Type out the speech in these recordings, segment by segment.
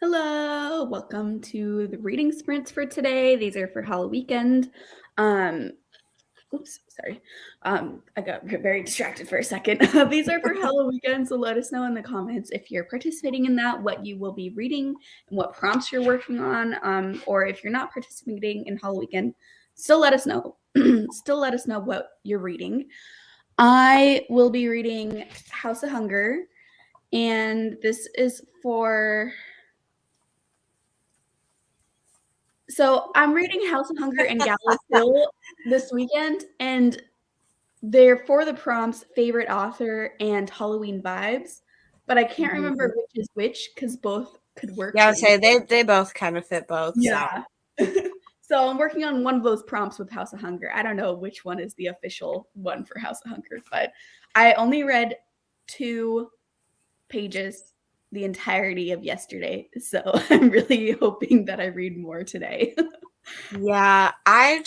Hello, welcome to the reading sprints for today. These are for Halloweekend. Um, oops, sorry. I got very distracted for a second. These are for Halloweekend, so let us know in the comments if you're participating in that, what you will be reading, and what prompts you're working on. Or if you're not participating in Halloweekend, still let us know. Still let us know what you're reading. I will be reading House of Hunger, and this is for. So I'm reading House of Hunger and Gallows Hill this weekend, and they're for the prompts favorite author and Halloween vibes, but I can't remember Mhm. which is which because both could work Yeah, I for would say either. they both kind of fit both. So Yeah. So I'm working on one of those prompts with House of Hunger. I don't know which one is the official one for House of Hunger, but I only read 2 pages the entirety of yesterday, so I'm really hoping that I read more today. yeah, I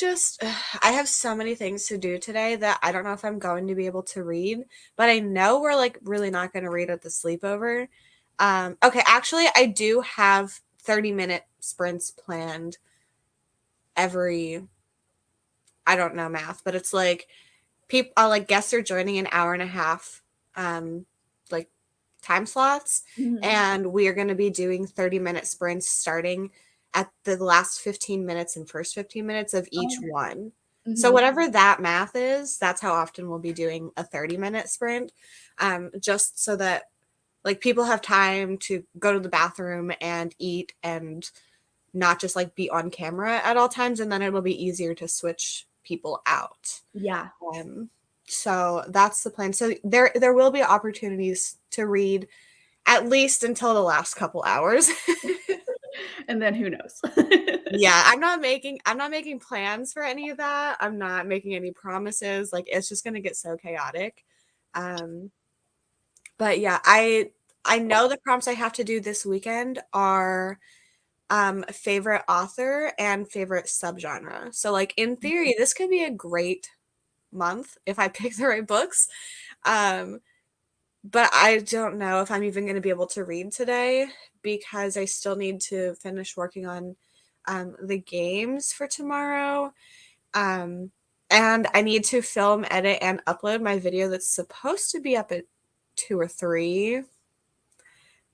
have so many things to do today that I don't know if I'm going to be able to read, but I know we're like really not going to read at the sleepover. Okay, actually I do have 30-minute sprints planned every I don't know math, but it's like people like guests are joining an hour and a half like time slots, Mhm. and we are going to be doing 30-minute sprints starting at the last 15 minutes and first 15 minutes of each Oh, one. So mhm. whatever that math is, that's how often we'll be doing a 30-minute sprint, just so that like people have time to go to the bathroom and eat and not just like be on camera at all times, and then it'll be easier to switch people out. Yeah. um, so that's the plan. So there will be opportunities to read at least until the last couple hours. And then who knows? Yeah, I'm not making plans for any of that. I'm not making any promises. Like it's just gonna get so chaotic. Um, but yeah, I know the prompts I have to do this weekend are favorite author and favorite subgenre. So like in theory, this could be a great month if I pick the right books. Um, but I don't know if I'm even going to be able to read today because I still need to finish working on the games for tomorrow. Um, and I need to film, edit, and upload my video that's supposed to be up at 2 or 3.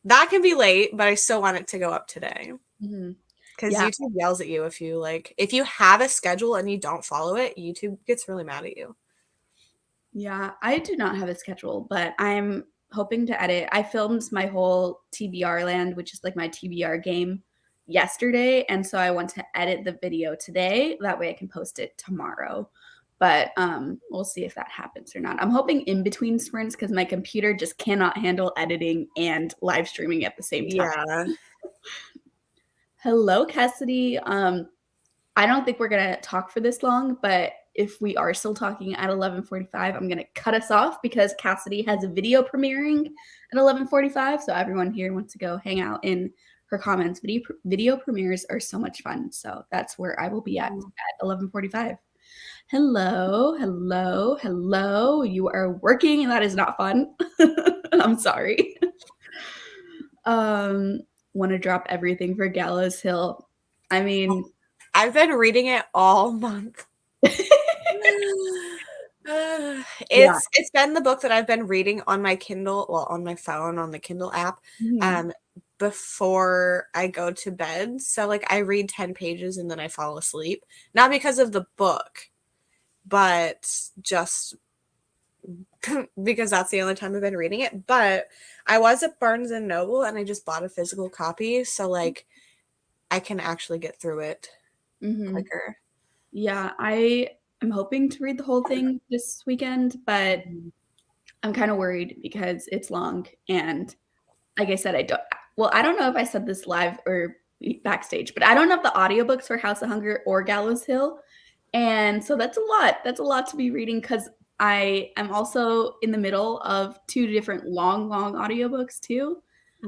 That can be late, but I still want it to go up today Mhm. because Yeah, YouTube yells at you if you have a schedule and you don't follow it, YouTube gets really mad at you. yeah, I do not have a schedule, but I'm hoping to edit. I filmed my whole TBR land, which is like my TBR game, yesterday, and so I want to edit the video today. That way I can post it tomorrow. But we'll see if that happens or not. I'm hoping in between sprints because my computer just cannot handle editing and live streaming at the same time. Yeah. Hello, Cassidy. I don't think we're gonna talk for this long, but if we are still talking at 11:45, I'm gonna cut us off because Cassidy has a video premiering at 11:45. So everyone here wants to go hang out in her comments. Video premieres are so much fun. So that's where I will be at 11:45. Hello, hello, hello. You are working, and that is not fun. I'm sorry. Um, want to drop everything for Gallows Hill. I mean, I've been reading it all month. yeah. It's been the book that I've been reading on my Kindle, well, on my phone, on the Kindle app, Mhm. um, before I go to bed. So like I read 10 pages and then I fall asleep. Not because of the book, but just because that's the only time I've been reading it. But I was at Barnes and Noble and I just bought a physical copy, so like I can actually get through it Mhm. quicker. Yeah, I am hoping to read the whole thing this weekend, but I'm kind of worried because it's long and like I said, I don't know if I said this live or backstage, but I don't have the audiobooks for House of Hunger or Gallows Hill. And so that's a lot. That's a lot to be reading because I am also in the middle of 2 different long audiobooks too.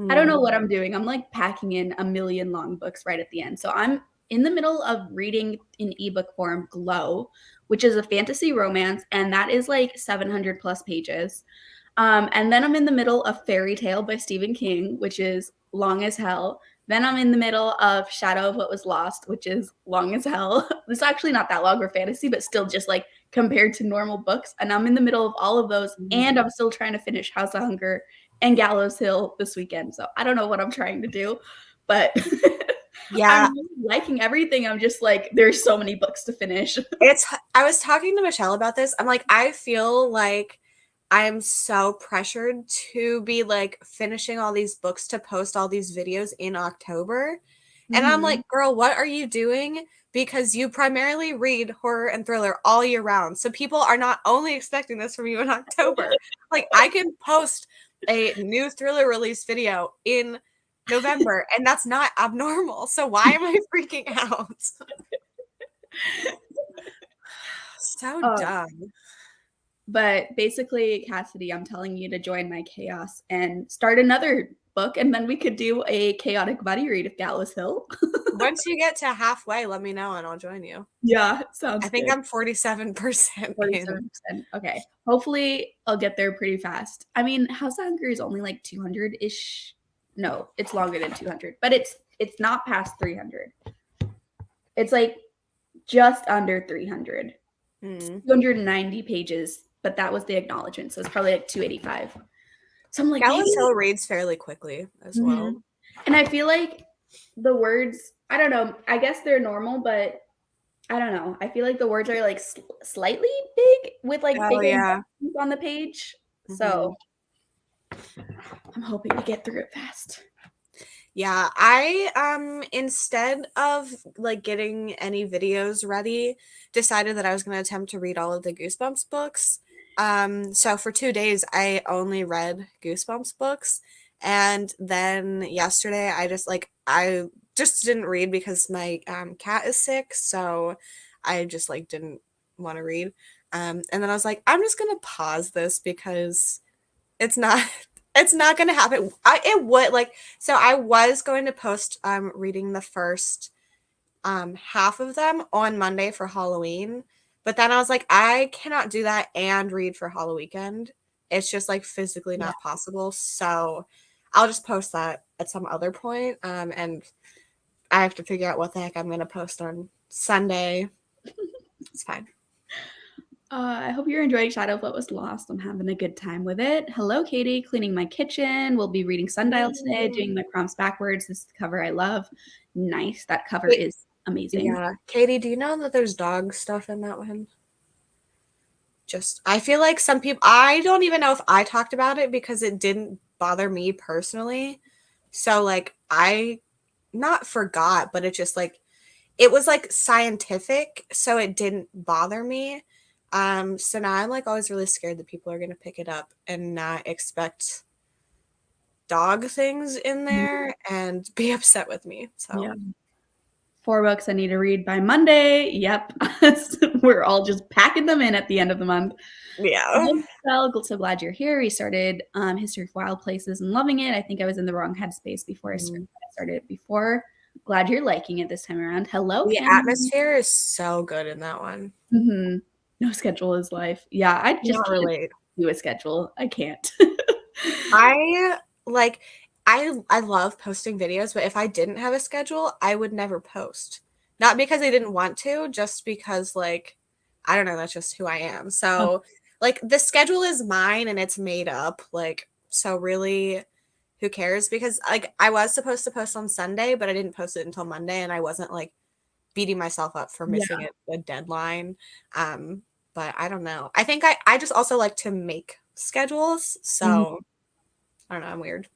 I don't know Mm. what I'm doing. I'm like packing in a million long books right at the end. So I'm in the middle of reading in ebook form Glow, which is a fantasy romance, and that is like 700 plus pages. And then I'm in the middle of Fairy Tale by Stephen King, which is long as hell. Then I'm in the middle of Shadow of What Was Lost, which is long as hell. It's actually not that long for fantasy, but still just like compared to normal books. And I'm in the middle of all of those, and I'm still trying to finish House of Hunger and Gallows Hill this weekend. So I don't know what I'm trying to do, but I'm Yeah, really liking everything. I'm just like, there's so many books to finish. I was talking to Michelle about this. I'm like, I feel like I am so pressured to be like finishing all these books to post all these videos in October. And I'm Mhm. like, girl, what are you doing? Because you primarily read horror and thriller all year round. So people are not only expecting this from you in October. Like I can post a new thriller release video in November, and that's not abnormal. So why am I freaking out? So Um, dumb. but basically, Cassidy, I'm telling you to join my chaos and start another book, and then we could do a chaotic buddy read of Gallows Hill. Once you get to halfway, let me know and I'll join you. Yeah, I sounds think good. I'm 47% in. 47%. Okay. Hopefully, I'll get there pretty fast. I mean, House of Hunger is only like 200-ish. No, it's longer than 200, but it's not past 300. It's like just under 300. Mm. 290 pages, but that was the acknowledgement, so it's probably like 285. So I'm like, Gallows maybe. Hill reads fairly quickly as Mhm. well. And I feel like the words, I don't know, I guess they're normal, but I don't know. I feel like the words are like slightly big with like Oh bigger yeah. letters on the page. Hmm. So I'm hoping to get through it fast. Yeah, I instead of like getting any videos ready, decided that I was going to attempt to read all of the Goosebumps books. So for 2 days I only read Goosebumps books, and then yesterday I just didn't read because my cat is sick, so I just like didn't want to read. And then I was like, I'm just going to pause this because it's not it's not gonna happen. It would like so I was going to post reading the first half of them on Monday for Halloween, but then I was like, I cannot do that and read for Halloweekend. It's just like physically Yeah. not possible. So I'll just post that at some other point. And I have to figure out what the heck I'm gonna post on Sunday. It's fine. I hope you're enjoying Shadow of What Was Lost. I'm having a good time with it. Hello, Katie. Cleaning my kitchen. We'll be reading Sundial today, doing my prompts backwards. This is the cover I love. Nice. That cover Wait, is amazing. yeah. Katie, do you know that there's dog stuff in that one? Just I feel like some people I don't even know if I talked about it because it didn't bother me personally. So like I not forgot, but it just like it was like scientific, so it didn't bother me. So now I'm like always really scared that people are gonna pick it up and not expect dog things in there and be upset with me. Yeah. So 4 books I need to read by Monday. Yep. We're all just packing them in at the end of the month. yeah. Hi, Michelle. So glad you're here. We started History of Wild Places and loving it. I think I was in the wrong headspace before I started it before. Glad you're liking it this time around. Hello, The Ken. atmosphere is so good in that one. Mm-hmm. No schedule is life. Yeah, I just Not can't relate. do a schedule. I can't. I like I love posting videos, but if I didn't have a schedule, I would never post. Not because I didn't want to, just because like I don't know, that's just who I am. Oh, So like the schedule is mine and it's made up. Like so really who cares? Because like I was supposed to post on Sunday, but I didn't post it until Monday and I wasn't like beating myself up for yeah. missing a deadline. Um but I don't know. I think I just also like to make schedules. Mhm. So I don't know, I'm weird.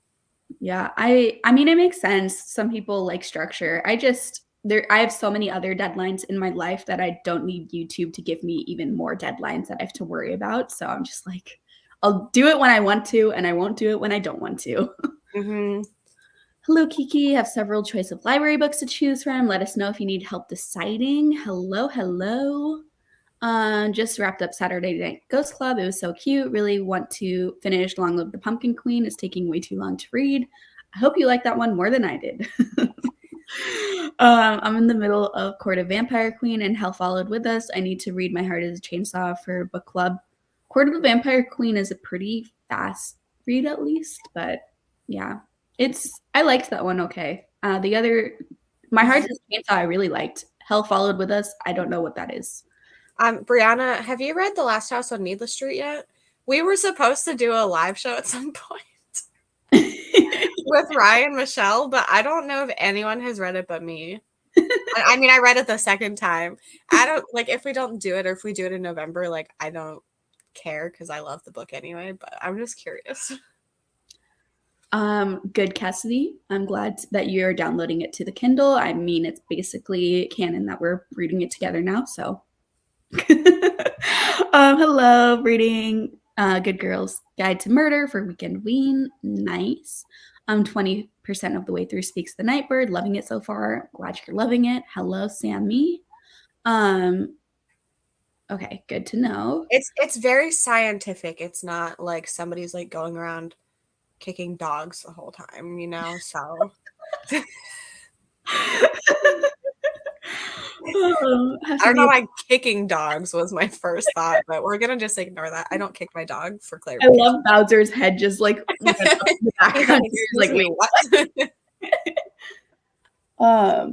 Yeah. I mean it makes sense. Some people like structure. I have so many other deadlines in my life that I don't need YouTube to give me even more deadlines that I have to worry about. So I'm just like, I'll do it when I want to, and I won't do it when I don't want to. Mhm. Hello, Kiki. Have several choice of library books to choose from. Let us know if you need help deciding. Hello, hello. Just wrapped up Saturday Night Ghost Club. It was so cute. Really want to finish Long Live the Pumpkin Queen. It's taking way too long to read. I hope you like that one more than I did. I'm in the middle of Court of Vampire Queen and Hell Followed With Us. I need to read My Heart is a Chainsaw for book club. Court of the Vampire Queen is a pretty fast read, at least, but yeah, I liked that one okay. The other, My Heart Is Chainsaw, I really liked. Hell Followed With Us. I don't know what that is. Brianna, have you read The Last House on Needless Street yet? We were supposed to do a live show at some point with Ryan and Michelle, but I don't know if anyone has read it but me. I mean, I read it the second time. I don't like if we don't do it or if we do it in November, like I don't care because I love the book anyway, but I'm just curious. Good, Cassidy. I'm glad that you're downloading it to the Kindle. I mean, it's basically canon that we're reading it together now. So, hello, reading Good Girls Guide to Murder for Weekend Ween. Nice. 20% of the way through Speaks the Nightbird. Loving it so far. Glad you're loving it. Hello, Sammy. Okay, good to know. It's very scientific. It's not like somebody's like going around kicking dogs the whole time, you know? So I don't know why kicking dogs was my first thought, but we're gonna just ignore that. I don't kick my dog for I clarification. love Bowser's head just like went up in the background. He's like, what?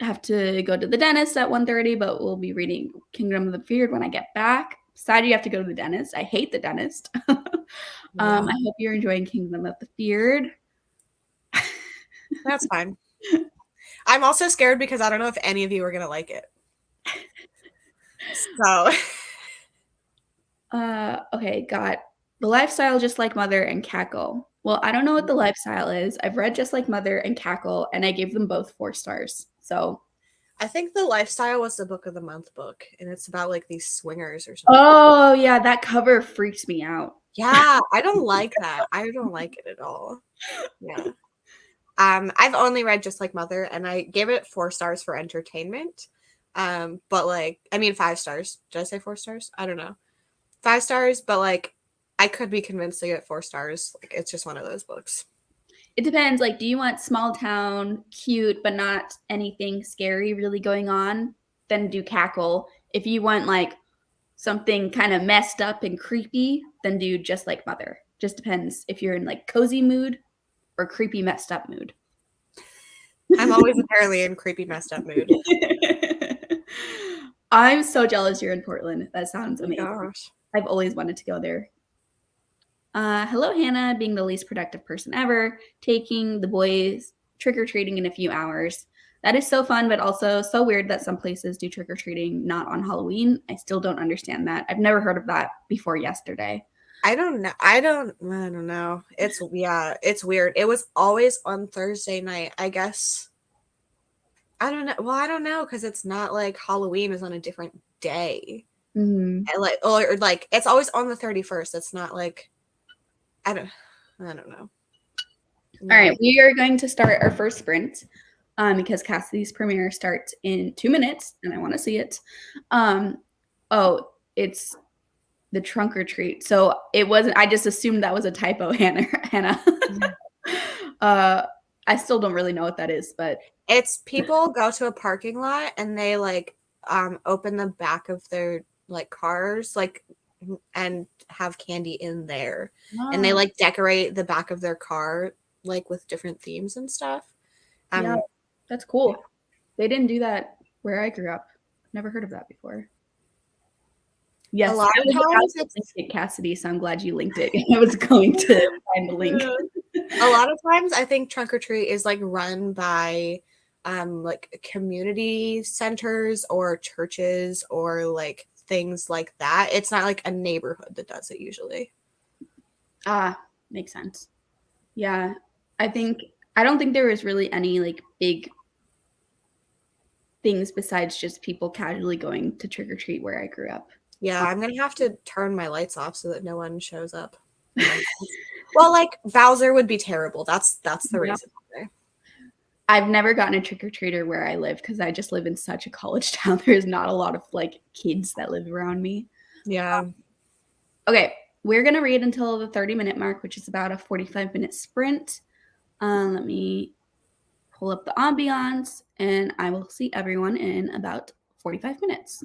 Have to go to the dentist at 1:30, but we'll be reading Kingdom of the Feared when I get back. Sad you have to go to the dentist. I hate the dentist. I hope you're enjoying Kingdom of the Feared. That's fine. I'm also scared because I don't know if any of you are gonna like it. So okay, got The Lifestyle Just Like Mother and Cackle. Well, I don't know what The Lifestyle is. I've read Just Like Mother and Cackle, and I gave them both 4 stars. So I think The Lifestyle was the book of the month book, and it's about like these swingers or something. Oh yeah, that cover freaks me out. Yeah, I don't like that. I don't like it at all. Yeah. I've only read Just Like Mother, and I gave it 4 stars for entertainment. But like, I mean, 5 stars. Did I say 4 stars? I don't know. 5 stars, but like, I could be convinced to get 4 stars. Like, it's just one of those books. It depends. Like, do you want small town, cute, but not anything scary really going on? Then do Cackle. If you want like something kind of messed up and creepy, then do Just Like Mother. Just depends if you're in like cozy mood or creepy messed up mood. I'm always apparently in creepy messed up mood. I'm so jealous you're in Portland. That sounds amazing. Gosh. I've always wanted to go there. Hello, Hannah, being the least productive person ever, taking the boys trick-or-treating in a few hours. That is so fun, but also so weird that some places do trick-or-treating not on Halloween. I still don't understand that. I've never heard of that before yesterday. I don't know. I don't know. It's weird. It was always on Thursday night, I guess. I don't know. Well, I don't know because it's not like Halloween is on a different day. Mm-hmm. And or like it's always on the 31st. It's not like I don't know. No. All right, we are going to start our first sprint because Cassidy's premiere starts in 2 minutes, and I want to see it. It's the trunk or treat. So it wasn't. I just assumed that was a typo, Hannah. I still don't really know what that is, but it's people go to a parking lot and they like open the back of their like cars like and have candy in there. And they like decorate the back of their car like with different themes and stuff. Yeah, that's cool. They didn't do that where I grew up. Never heard of that before. Yes, a lot of times it's Cassidy, so I'm glad you linked it. I was going to find the link. A lot of times I think trunk or treat is like run by like community centers or churches or like things like that. It's not like a neighborhood that does it usually. Makes sense. Yeah. I don't think there was really any like big things besides just people casually going to trick or treat where I grew up. Yeah, I'm gonna have to turn my lights off so that no one shows up. Well, like Bowser would be terrible. That's the reason. I've never gotten a trick-or-treater where I live because I just live in such a college town. There's not a lot of like kids that live around me. Yeah. Okay, we're gonna read until the 30-minute mark, which is about a 45-minute sprint. Let me pull up the ambiance, and I will see everyone in about 45 minutes.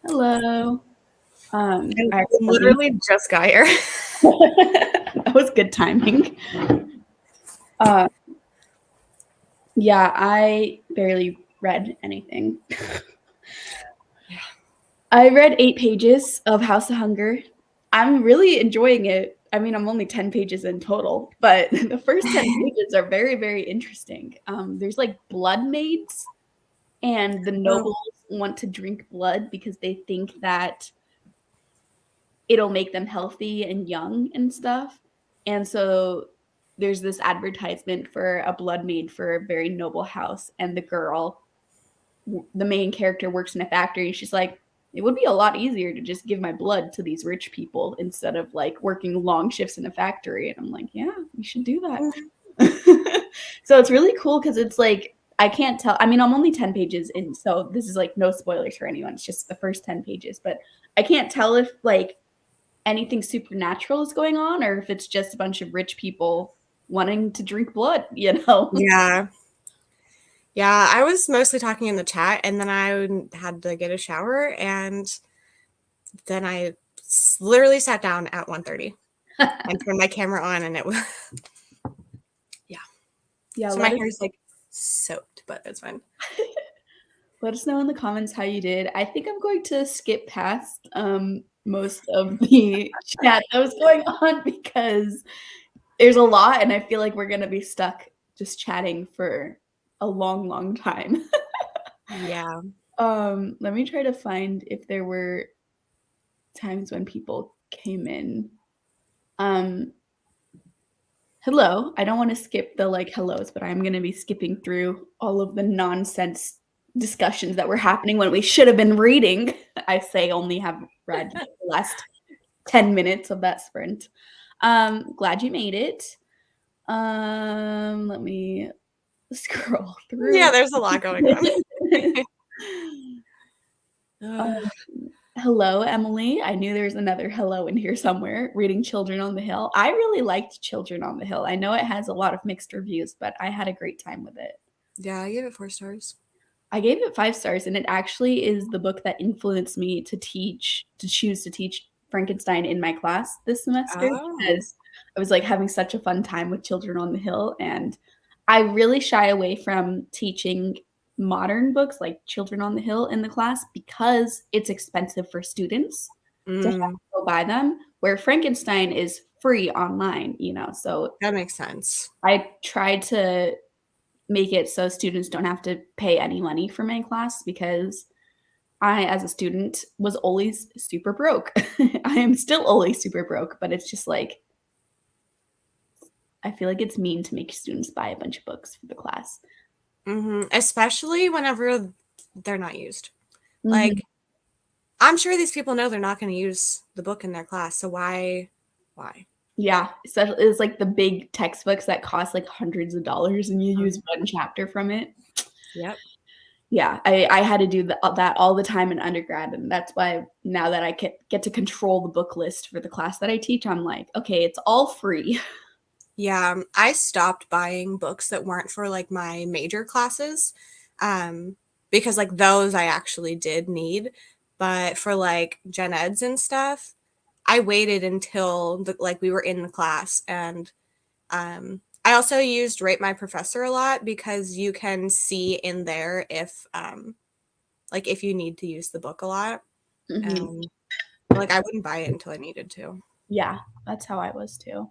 Hello. I Hi everybody. literally just got here. That was good timing. Uh, yeah, I barely read anything. Yeah. I read 8 pages of House of Hunger. I'm really enjoying it. I mean, I'm only 10 pages in total, but the first 10 pages are very, very interesting. There's like blood maids, and the Oh, nobles want to drink blood because they think that it'll make them healthy and young and stuff. And so there's this advertisement for a blood maid for a very noble house, and the girl, the main character, works in a factory. She's like, it would be a lot easier to just give my blood to these rich people instead of like working long shifts in a factory. And I'm like, yeah, we should do that. mhm. So it's really cool because it's like I can't tell. I mean, I'm only 10 pages in, so this is like no spoilers for anyone. It's just the first 10 pages, but I can't tell if like anything supernatural is going on or if it's just a bunch of rich people wanting to drink blood, you know? Yeah. Yeah, I was mostly talking in the chat, and then I had to get a shower, and then I literally sat down at 1:30 and turned my camera on, and it was yeah. Yeah, So my let us hair is like soaked, but it's fine. let us know in the comments how you did. I think I'm going to skip past most of the chat that was going on because there's a lot and I feel like we're gonna be stuck just chatting for a long, long time. Yeah. Let me try to find if there were times when people came in. Um, hello. I don't want to skip the like hellos, but I'm going to be skipping through all of the nonsense discussions that were happening when we should have been reading. I say only have read the last 10 minutes of that sprint. Glad you made it. Let me scroll Yeah, through. there's a lot going on. Um, hello, Emily. I knew there was another hello in here somewhere. Reading Children on the Hill. I really liked Children on the Hill. I know it has a lot of mixed reviews, but I had a great time with it. Yeah, I gave it 4 stars. I gave it 5 stars, and it actually is the book that influenced me to choose to teach Frankenstein in my class this semester Oh. because I was like having such a fun time with Children on the Hill. And I really shy away from teaching modern books like Children on the Hill in the class because it's expensive for students to have Mm, to go buy them, where Frankenstein is free online, you know. So that makes sense. I tried to make it so students don't have to pay any money for my class because I, as a student, was always super broke. I am still always super broke, but it's just like I feel like it's mean to make students buy a bunch of books for the class. Especially whenever they're not used. Mhm. Like, I'm sure these people know they're not going to use the book in their class, so why? Yeah, so it's like the big textbooks that cost like hundreds of dollars, and you use Um, one chapter from it. Yep. Yeah, I had to do that all the time in undergrad, and that's why now that I get to control the book list for the class that I teach, I'm like, okay, it's all free. Yeah, I stopped buying books that weren't for like my major classes, because like those I actually did need, but for like gen eds and stuff, I waited until like we were in the class, and I also used Rate My Professor a lot because you can see in there if like if you need to use the book a lot, Mhm. and like I wouldn't buy it until I needed to. Yeah, that's how I was too.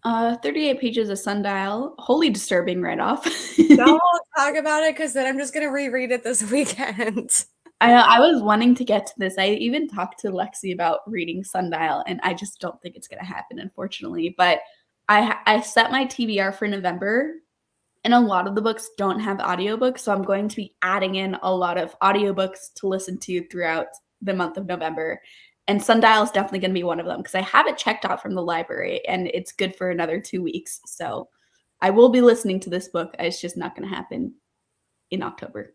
38 pages of Sundial. Wholly disturbing right off. Don't talk about it because then I'm just gonna reread it this weekend. I was wanting to get to this. I even talked to Lexi about reading Sundial, and I just don't think it's going to happen, unfortunately. But I set my TBR for November, and a lot of the books don't have audiobooks, so I'm going to be adding in a lot of audiobooks to listen to throughout the month of November. And Sundial is definitely going to be one of them because I have it checked out from the library, and it's good for another 2 weeks. So I will be listening to this book. It's just not going to happen in October.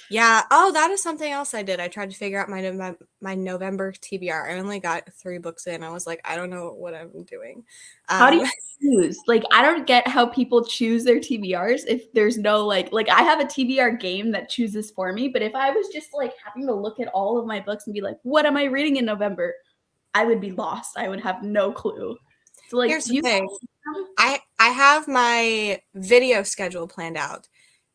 Yeah. Oh, that is something else I did. I tried to figure out my November TBR. I only got 3 books in. I was like, I don't know what I'm doing. How do you Um, choose? Like, I don't get how people choose their TBRs if there's no like I have a TBR game that chooses for me, but if I was just like having to look at all of my books and be like, what am I reading in November? I would be lost. I would have no clue. So like, Here's do the you thing. I have my video schedule planned out,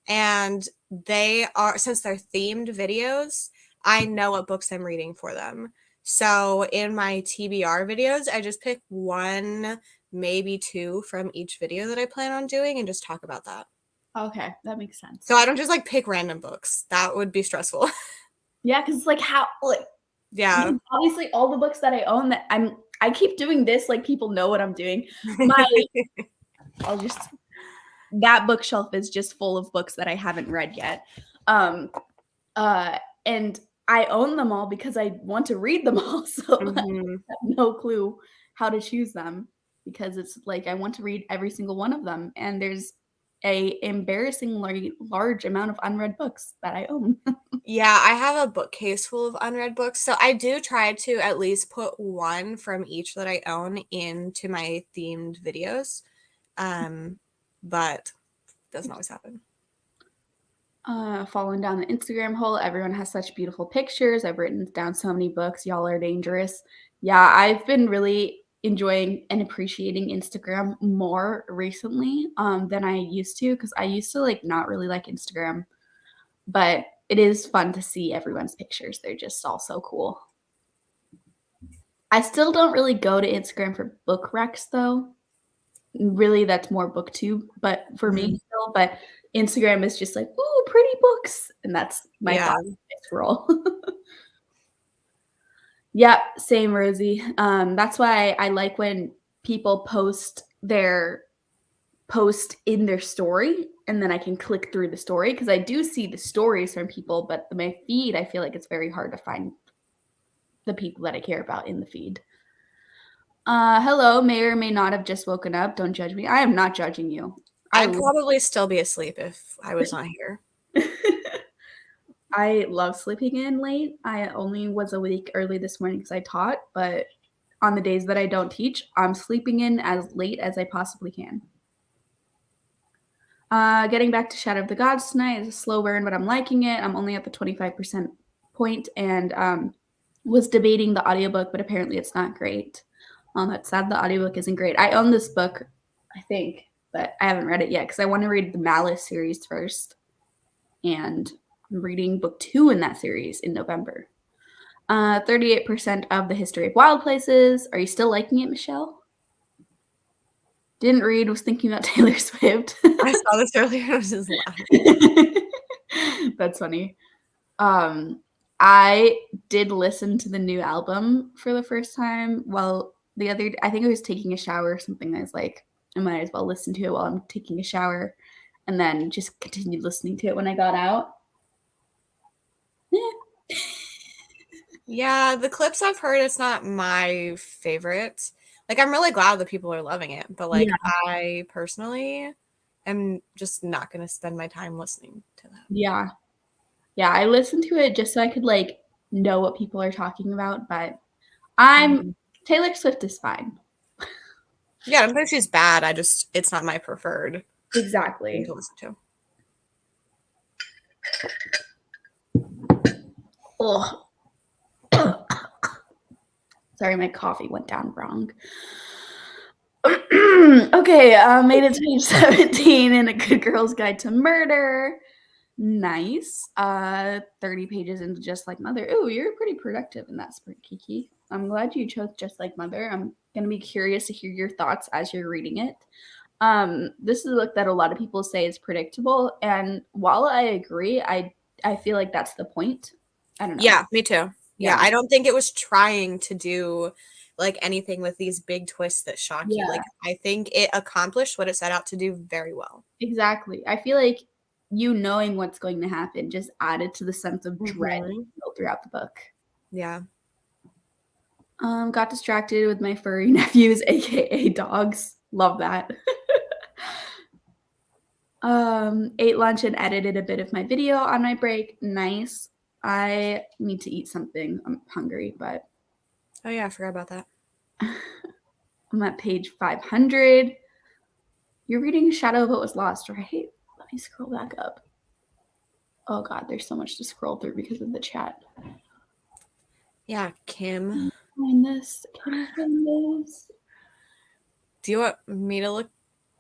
and they are, since they're themed videos, I know what books I'm reading for them. So in my TBR videos, I just pick one, maybe 2 from each video that I plan on doing and just talk about that. Okay, that makes sense. So I don't just like pick random books. That would be stressful. Yeah, because it's like how like Yeah. obviously all the books that I own that I keep doing this like people know what I'm doing. My I'll just that bookshelf is just full of books that I haven't read yet. Um and I own them all because I want to read them all. So I Mhm. have no clue how to choose them because it's like I want to read every single one of them and there's a embarrassingly large amount of unread books that I own. Yeah, I have a bookcase full of unread books. So I do try to at least put one from each that I own into my themed videos. Um, but doesn't always happen. Falling down the Instagram hole. Everyone has such beautiful pictures. I've written down so many books. Y'all are dangerous. Yeah, I've been really enjoying and appreciating Instagram more recently than I used to because I used to like not really like Instagram, but it is fun to see everyone's pictures. They're just all so cool. I still don't really go to Instagram for book recs though. Really, that's more booktube, but for me Mhm. still, but Instagram is just like, "Ooh, pretty books," and that's my Yeah. thought I scroll. Yeah, same, Rosie. That's why I like when people post in their story, and then I can click through the story because I do see the stories from people, but my feed, I feel like it's very hard to find the people that I care about in the feed. Hello, may or may not have just woken up. Don't judge me. I am not judging you. I I'd probably still be asleep if I was not here. I love sleeping in late. I only was awake early this morning because I taught, but on the days that I don't teach, I'm sleeping in as late as I possibly can. Getting back to Shadow of the Gods tonight is a slow burn, but I'm liking it. I'm only at the 25% point and was debating the audiobook, but apparently it's not great. That's sad. The audiobook isn't great. I own this book, I think, but I haven't read it yet because I want to read the Malice series first. And I'm reading book 2 in that series in November. 38% of the History of Wild Places. Are you still liking it, Michelle? Didn't read, was thinking about Taylor Swift. I saw this earlier. I was just laughing. That's funny. Um, I did listen to the new album for the first time. Well, I think I was taking a shower or something. I was like, I might as well listen to it while I'm taking a shower, and then just continued listening to it when I got out. Yeah. Yeah, the clips I've heard, it's not my favorite. Like, I'm really glad that people are loving it, but like, Yeah. I personally am just not going to spend my time listening to that. Yeah. Yeah, I listened to it just so I could like know what people are talking about, but I'm Mhm. Taylor Swift is fine. Yeah, I don't think she's bad. It's not my preferred thing Exactly. to listen to. Oh, sorry, my coffee went down wrong. Okay, made it to page 17 in A Good Girl's Guide to Murder. Nice. 30 pages into Just Like Mother. Ooh, you're pretty productive in that sprint, Kiki. I'm glad you chose Just Like Mother. I'm gonna be curious to hear your thoughts as you're reading it. This is a book that a lot of people say is predictable, and while I agree, I feel like that's the point. I don't know. Yeah, me too. Yeah, Yeah. I don't think it was trying to do like anything with these big twists that shock you. Yeah, Like, I think it accomplished what it set out to do very well. exactly. I feel like you knowing what's going to happen just added to the sense of dread Hmm. throughout the book. Yeah. Got distracted with my furry nephews, aka dogs. Love that. Ate lunch and edited a bit of my video on my break. Nice. I need to eat something. I'm hungry, but Oh yeah, I forgot about that. I'm at page 500. You're reading Shadow of What Was Lost, right? Let me scroll back up. Oh god, there's so much to scroll through because of the chat. Yeah, Kim. Find this. Can I find this? Do you want me to look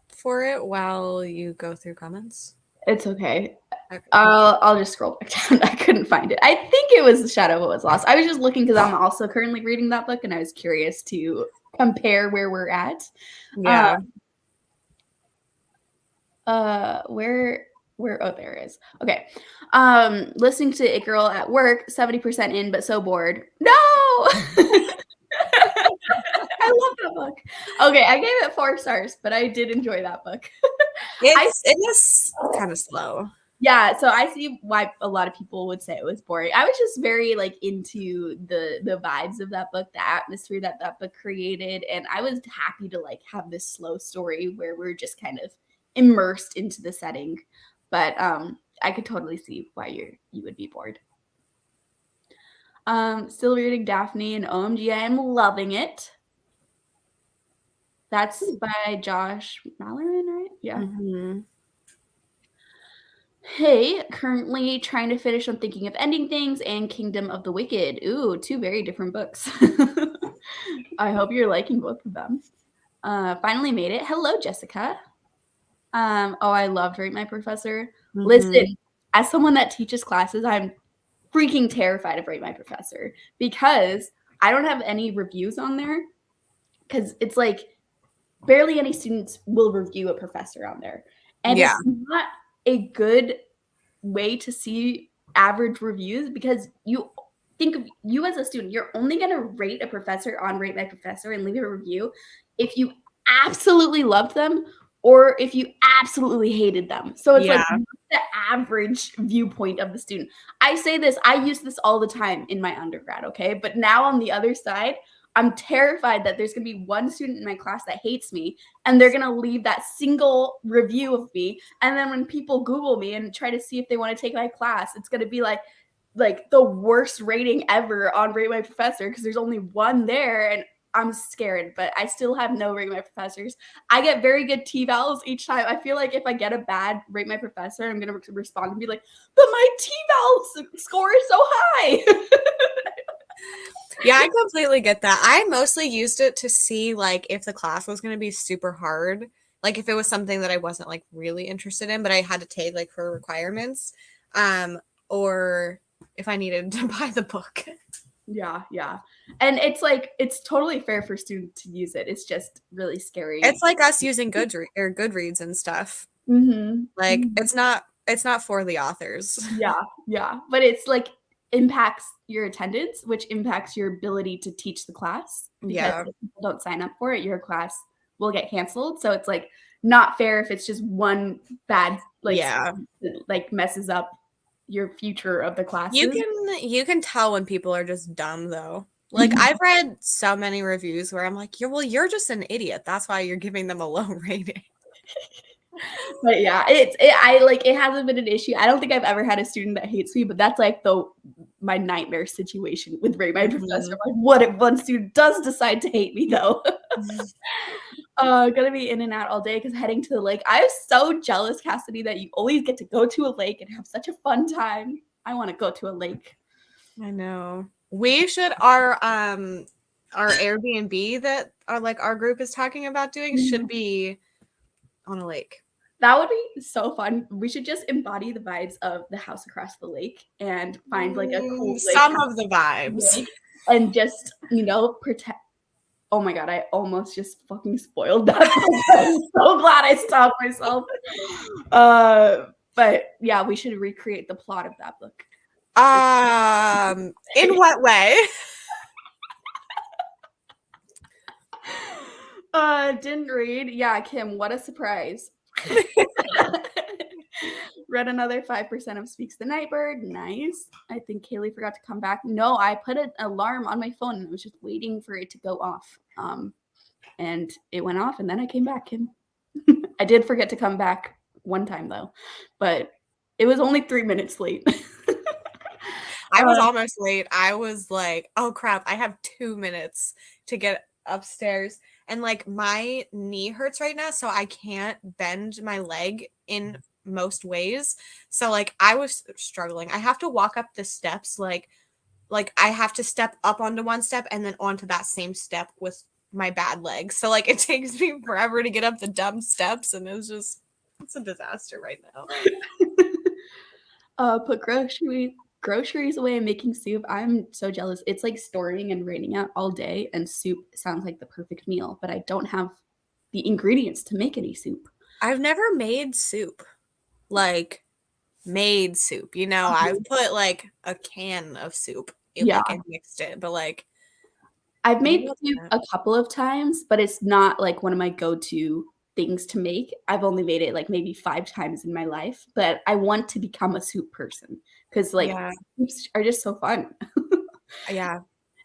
for it while you go through comments? It's okay. Okay. I'll just scroll back down. I couldn't find it. I think it was The Shadow of What Was Lost. I was just looking because I'm also currently reading that book, and I was curious to compare where we're at. Yeah. Where oh, there it is. Okay. Listening to It Girl at work, 70% in, but so bored. No! I love that book. Okay, I gave it 4 stars, but I did enjoy that book. It is kind of slow. Yeah, so I see why a lot of people would say it was boring. I was just very like into the vibes of that book, the atmosphere that book created, and I was happy to like have this slow story where we're just kind of immersed into the setting. But I could totally see why you would be bored. Still reading Daphne and OMG, I am loving it. That's by Josh Malloran, right? Yeah. Mm-hmm. Hey, currently trying to finish on Thinking of Ending Things and Kingdom of the Wicked. Ooh, 2 very different books. I hope you're liking both of them. Finally made it. Hello, Jessica. Oh, I loved Rate My Professor. Mm-hmm. Listen, as someone that teaches classes, I'm freaking terrified of Rate My Professor because I don't have any reviews on there because it's like barely any students will review a professor on there. And Yeah. it's not a good way to see average reviews because you think of you as a student, you're only going to rate a professor on Rate My Professor and leave a review if you absolutely loved them or if you absolutely hated them. So it's like the average viewpoint of the student. I say this, I use this all the time in my undergrad, okay? But now on the other side, I'm terrified that there's going to be one student in my class that hates me and they're going to leave that single review of me. And then when people Google me and try to see if they want to take my class, it's going to be like the worst rating ever on Rate My Professor because there's only one there. And I'm scared, but I still have no Rate My Professors. I get very good T-vals each time. I feel like if I get a bad Rate My Professor, I'm going to respond and be like, but my T-val score is so high. Yeah, I completely get that. I mostly used it to see like if the class was going to be super hard, like if it was something that I wasn't like really interested in, but I had to take like for requirements, or if I needed to buy the book. Yeah. And it's like it's totally fair for students to use it. It's just really scary. It's like us using Goodreads and stuff. Mm-hmm. Like Mm-hmm. it's not for the authors. Yeah. But it's like impacts your attendance, which impacts your ability to teach the class. Because if people don't sign up for it, your class will get canceled. So it's like not fair if it's just one bad like messes up your future of the classes. You can tell when people are just dumb though. Like I've read so many reviews where I'm like, you're just an idiot. That's why you're giving them a low rating. But yeah, it hasn't been an issue. I don't think I've ever had a student that hates me, but that's like my nightmare situation with Rate My Professor. Like, what if one student does decide to hate me though? Gonna be in and out all day because heading to the lake. I'm so jealous, Cassidy, that you always get to go to a lake and have such a fun time. I want to go to a lake. I know. We should our Airbnb that our group is talking about doing should be on a lake. That would be so fun. We should just embody the vibes of the house across the lake and find like a cool lake. Some of the vibes. And just, protect. Oh my god, I almost just fucking spoiled that. I'm so glad I stopped myself. But yeah, we should recreate the plot of that book. In what way? Didn't read. Yeah, Kim, what a surprise. Read another 5% of Speaks the Nightbird. Nice. I think Kaylee forgot to come back. No, I put an alarm on my phone and I was just waiting for it to go off. And it went off and then I came back. Kim. I did forget to come back one time though, but it was only 3 minutes late. I was almost late. I was like, "Oh crap, I have 2 minutes to get upstairs." And like my knee hurts right now, so I can't bend my leg in most ways. So like I was struggling. I have to walk up the steps like I have to step up onto one step and then onto that same step with my bad leg. So like it takes me forever to get up the dumb steps and it's a disaster right now. Put groceries away and making soup. I'm so jealous. It's like storming and raining out all day, and soup sounds like the perfect meal, but I don't have the ingredients to make any soup. I've never made soup. Like made soup, you know, I've put like a can of soup Yeah. like and mixed it, but like I've made meal soup prep. a couple of times, but it's not like one of my go-to things to make. I've only made it like maybe 5 times in my life, but I want to become a soup person because like Yeah, soups are just so fun. yeah.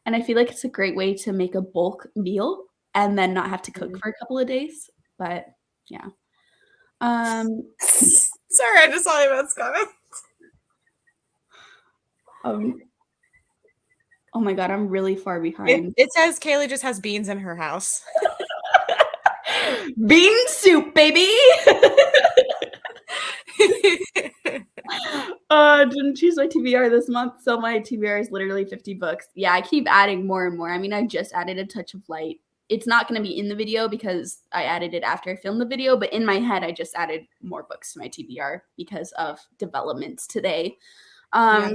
And I feel like it's a great way to make a bulk meal and then not have to cook Mhm. for a couple of days. But yeah. Um, Sorry, I just saw you about comment. um, oh my God, I'm really far behind. It says Kaylee just has beans in her house. Bean soup, baby. Didn't choose my TBR this month, so my TBR is literally 50 books. Yeah, I keep adding more and more. I mean, I just added A Touch of Light. It's not going to be in the video because I added it after I filmed the video, but in my head, I just added more books to my TBR because of developments today. Yeah.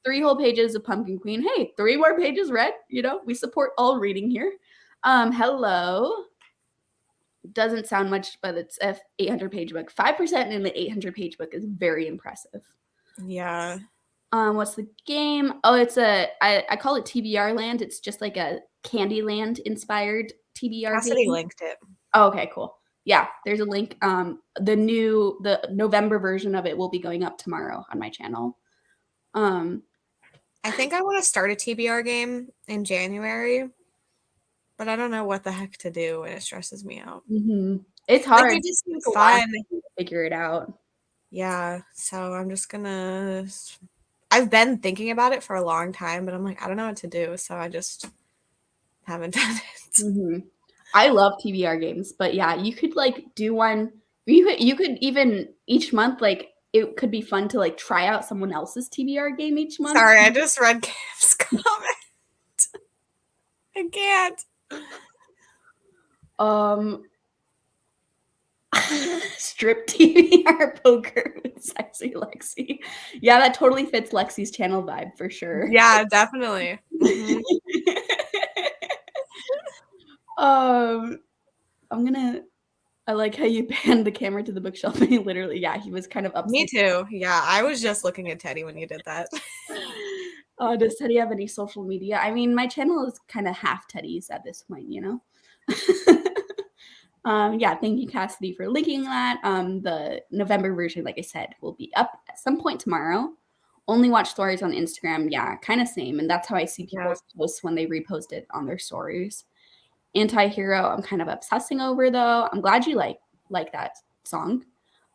3 whole pages of Pumpkin Queen. Hey, 3 more pages read. You know, we support all reading here. Hello. Doesn't sound much, but it's a 800-page book. 5% in the 800-page book is very impressive. Yeah. What's the game? Oh, I call it TBR Land. It's just like a Candyland inspired TBR Cassidy game. linked it. Oh, okay, cool. Yeah, there's a link. The November version of it will be going up tomorrow on my channel. I think I want to start a TBR game in January, but I don't know what the heck to do and it stresses me out. It's Like hard. it just seems It's a lot fun. to figure it out. Yeah, so I'm just gonna I've been thinking about it for a long time, but I'm like, I don't know what to do, so I just haven't done it. I love TBR games, but yeah, you could like do one. You could even each month like it could be fun to like try out someone else's TBR game each month. Sorry, I just read Cam's comment. I can't. Strip TBR poker with sexy Lexi. Yeah, that totally fits Lexi's channel vibe for sure. Yeah, definitely. Mhm. I like how you panned the camera to the bookshelf. And he literally, yeah, he was kind of upset. Me too. Yeah, I was just looking at Teddy when you did that. Does Teddy have any social media? I mean, my channel is kind of half Teddy's at this point, you know? Yeah, thank you, Cassidy, for linking that. The November version, like I said, will be up at some point tomorrow. Only watch stories on Instagram. Yeah, kind of same. And that's how I see people's posts when they repost it on their stories. Anti-hero, I'm kind of obsessing over though. I'm glad you like that song.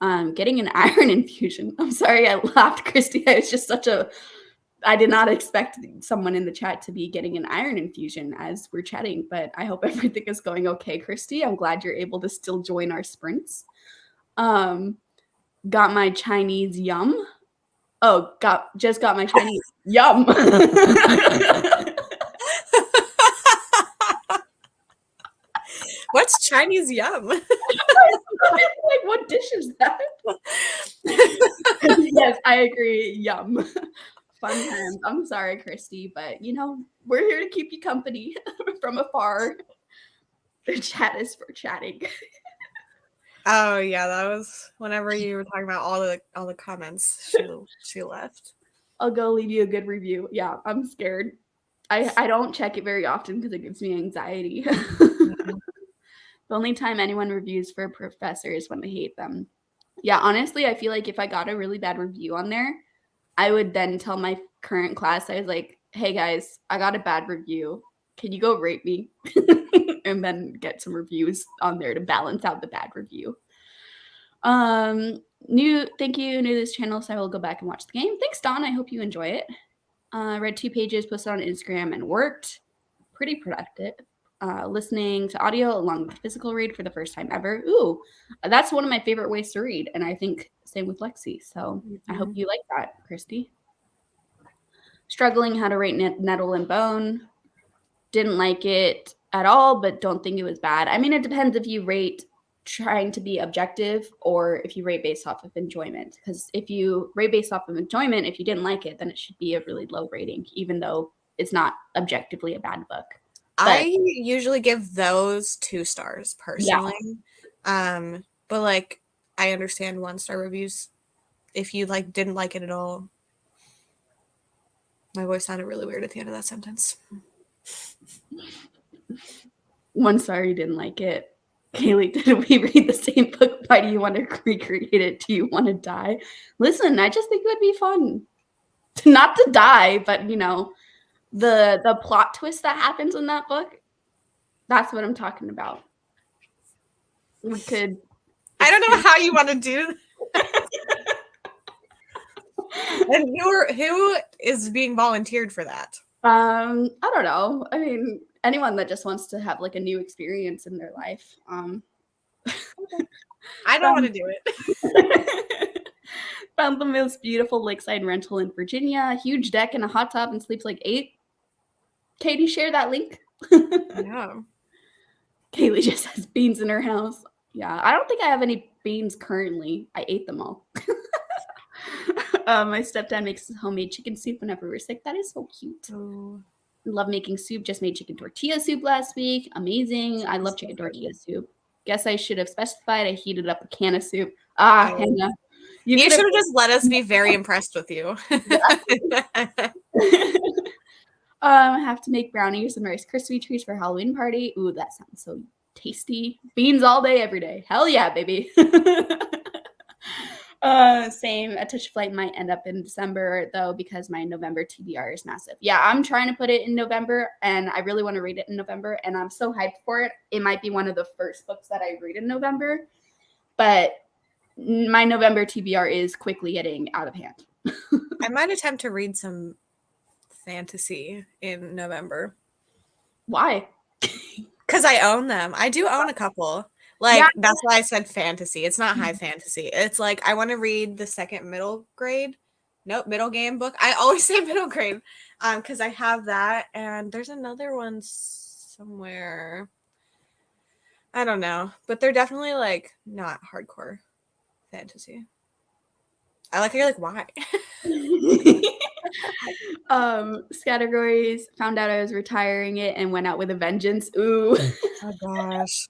Getting an iron infusion. I'm sorry I laughed, Christy. I did not expect someone in the chat to be getting an iron infusion as we're chatting, but I hope everything is going okay, Christy. I'm glad you're able to still join our sprints. Got my Chinese yum. Oh, just got my Chinese yum. What's Chinese yum? Like, what dish is that? Yes, I agree. Yum. Fun times. I'm sorry, Christy, but you know, we're here to keep you company from afar. The chat is for chatting. Oh yeah, that was whenever you were talking about all the comments she left. I'll go leave you a good review. Yeah, I'm scared. I don't check it very often because it gives me anxiety. The only time anyone reviews for a professor is when they hate them. Yeah, honestly, I feel like if I got a really bad review on there, I would then tell my current class, I was like, hey guys, I got a bad review. Can you go rate me? And then get some reviews on there to balance out the bad review. Thank you, new to this channel, so I will go back and watch the game. Thanks, Don. I hope you enjoy it. Read 2 pages, posted on Instagram, and worked. Pretty productive. Listening to audio along with physical read for the first time ever. Ooh, that's one of my favorite ways to read, and I think same with Lexi. So I hope you like that, Christy. Struggling how to rate Nettle and Bone. Didn't like it at all, but don't think it was bad. I mean, it depends if you rate trying to be objective or if you rate based off of enjoyment. Because if you rate based off of enjoyment, if you didn't like it, then it should be a really low rating, even though it's not objectively a bad book. I usually give those 2 stars personally. Yeah. But like I understand 1-star reviews if you like didn't like it at all. My voice sounded really weird at the end of that sentence. 1 star, you didn't like it. Kaylee, did we read the same book? Why do you want to recreate it? Do you want to die? Listen, I just think it would be fun. Not to die, but you know, the plot twist that happens in that book, that's what I'm talking about. We could. I don't know how you want to do that. And who is being volunteered for that? I don't know. I mean, anyone that just wants to have like a new experience in their life. I don't want to do it. Found the most beautiful lakeside rental in Virginia. A huge deck and a hot tub and sleeps like 8. Katie, share that link. Yeah. Kaylee just has beans in her house. Yeah, I don't think I have any beans currently. I ate them all. My stepdad makes homemade chicken soup whenever we're sick. That is so cute. Oh. Love making soup. Just made chicken tortilla soup last week. Amazing. I love chicken tortilla soup. Guess I should have specified I heated up a can of soup. Hannah. You should have just let us be very impressed with you. I have to make brownies and Rice Krispie treats for Halloween party. Ooh, that sounds so tasty. Beans all day, every day. Hell yeah, baby. Same. A Touch of Flight might end up in December, though, because my November TBR is massive. Yeah, I'm trying to put it in November, and I really want to read it in November, and I'm so hyped for it. It might be one of the first books that I read in November, but my November TBR is quickly getting out of hand. I might attempt to read some fantasy in November. Why? Because I own them. I do own a couple. Like, yeah. That's why I said fantasy. It's not high fantasy. It's like I want to read the second middle game book. I always say middle grade because I have that. And there's another one somewhere. I don't know. But they're definitely like not hardcore fantasy. I like how you're like, why? Categories. Found out I was retiring it and went out with a vengeance. Ooh. Oh gosh.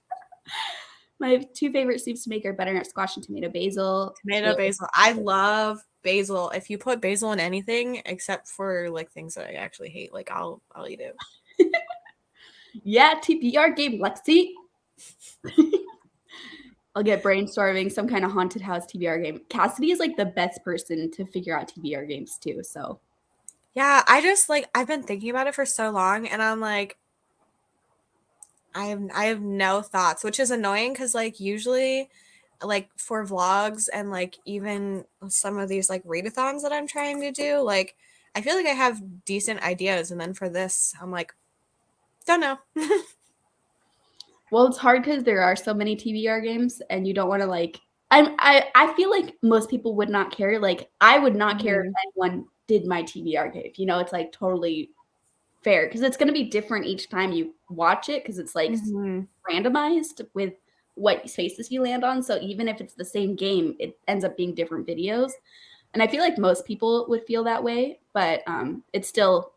My 2 favorite soups to make are butternut squash and tomato basil. Basil. I love basil. If you put basil in anything except for like things that I actually hate, like I'll eat it. Yeah, TBR game, Lexi. I'll get brainstorming some kind of haunted house TBR game. Cassidy is like the best person to figure out TBR games too. So yeah, I just like I've been thinking about it for so long, and I'm like, I have no thoughts, which is annoying because like usually, like for vlogs and like even some of these like readathons that I'm trying to do, like I feel like I have decent ideas, and then for this, I'm like, don't know. Well, it's hard because there are so many TBR games, and you don't want to like. I feel like most people would not care. Like I would not care if anyone did my TBR game. You know, it's like totally fair because it's going to be different each time you watch it because it's like randomized with what spaces you land on. So even if it's the same game, it ends up being different videos. And I feel like most people would feel that way, but it's still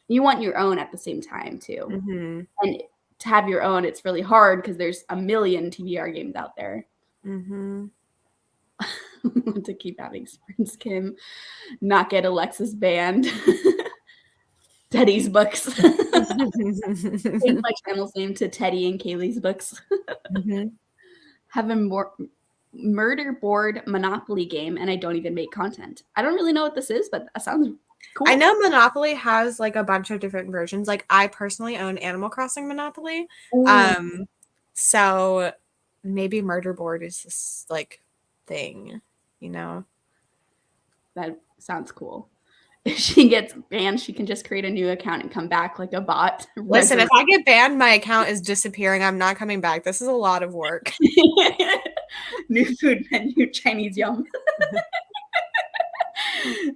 you want your own at the same time too. And to have your own, it's really hard because there's a million TBR games out there. To keep having sprints, Kim. Not get Alexis banned. Teddy's books. Change my channel's name to Teddy and Kaylee's books. Have a murder board Monopoly game, and I don't even make content. I don't really know what this is, but that sounds cool. I know Monopoly has like a bunch of different versions. Like I personally own Animal Crossing Monopoly. So maybe murder board is just like thing, you know? That sounds cool. If she gets banned, she can just create a new account and come back like a bot. Listen, if I get banned, my account is disappearing. I'm not coming back. This is a lot of work. New food menu, Chinese yum.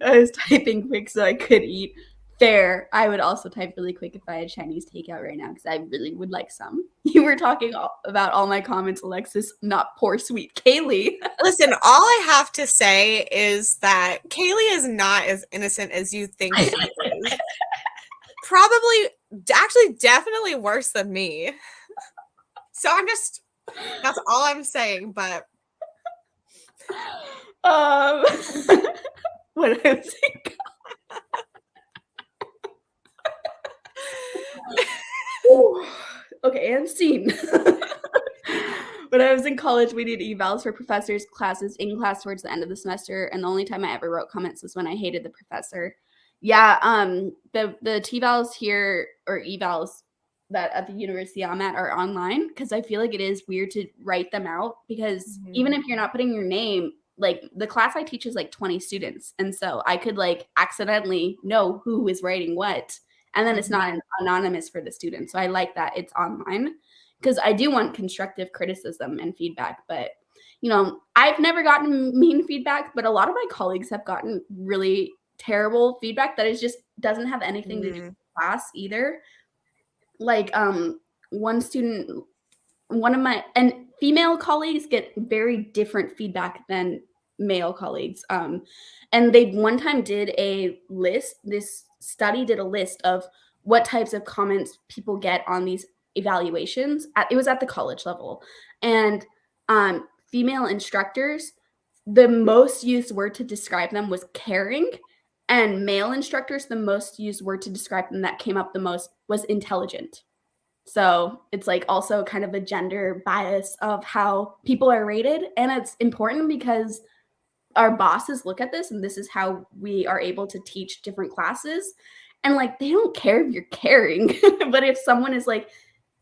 I was typing quick so I could eat. Fair. I would also type really quick if I had Chinese takeout right now because I really would like some. You were talking about all my comments, Alexis, not poor sweet Kaylee. Listen, all I have to say is that Kaylee is not as innocent as you think she is. Probably, actually, definitely worse than me. So that's all I'm saying, but. What I was saying. Okay, and scene. When I was in college, we did evals for professors' classes in class towards the end of the semester, and the only time I ever wrote comments was when I hated the professor. Yeah, the T-vals here, or evals that at the university I'm at, are online because I feel like it is weird to write them out because even if you're not putting your name, like the class I teach is like 20 students, and so I could like accidentally know who is writing what, and then it's not anonymous for the student. So I like that it's online because I do want constructive criticism and feedback. But, I've never gotten mean feedback, but a lot of my colleagues have gotten really terrible feedback that is just doesn't have anything to do with class either. Like, one student, one of my, and female colleagues get very different feedback than male colleagues. And they one time did a list, this study did a list of what types of comments people get on these evaluations. It was at the college level. And female instructors, the most used word to describe them was caring. And male instructors, the most used word to describe them that came up the most was intelligent. So it's like also kind of a gender bias of how people are rated. And it's important because our bosses look at this and this is how we are able to teach different classes. And like, they don't care if you're caring, but if someone is like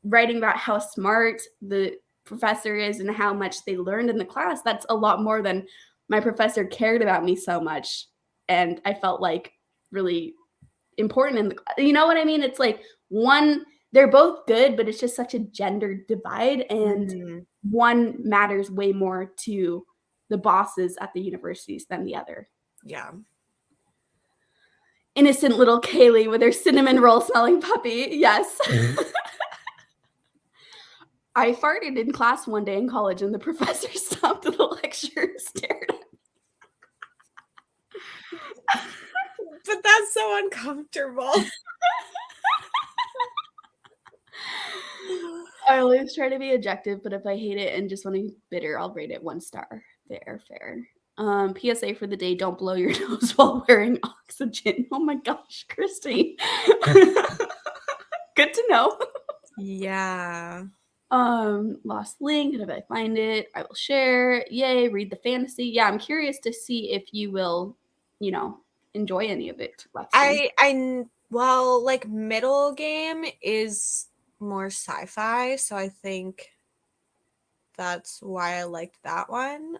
writing about how smart the professor is and how much they learned in the class, that's a lot more than my professor cared about me so much. And I felt like really important in the, you know what I mean? It's like they're both good, but it's just such a gender divide, and one matters way more to the bosses at the universities than the other. Yeah. Innocent little Kaylee with her cinnamon roll smelling puppy. Yes. I farted in class one day in college and the professor stopped the lecture and stared at me. But that's so uncomfortable. I always try to be objective, but if I hate it and just want to be bitter, I'll rate it 1 star. Fair. PSA for the day, don't blow your nose while wearing oxygen. Oh my gosh, Christy. Good to know. Yeah. Lost link, and if I find it, I will share. Yay, read the fantasy. Yeah, I'm curious to see if you will, enjoy any of it. Well, like middle game is more sci-fi, so I think that's why I liked that one.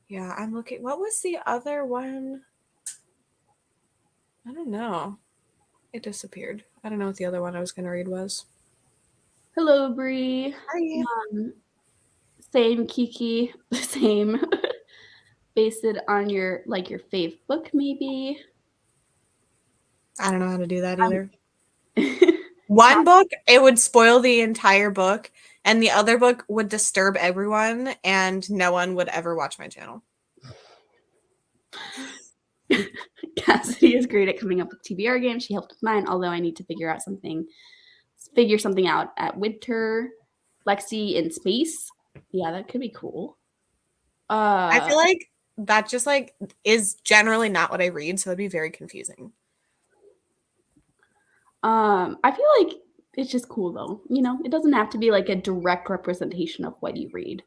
Yeah, I'm looking. What was the other one? I don't know. It disappeared. I don't know what the other one I was going to read was. Hello, Bree. Hi. Same, Kiki. Same. Base it on your fave book, maybe. I don't know how to do that either. One book, it would spoil the entire book, and the other book would disturb everyone, and no one would ever watch my channel. Cassidy is great at coming up with TBR games. She helped with mine, although I need to figure something out at winter. Lexi in space. Yeah, that could be cool. I feel like that just is generally not what I read, so it'd be very confusing. I feel like it's just cool though. It doesn't have to be like a direct representation of what you read.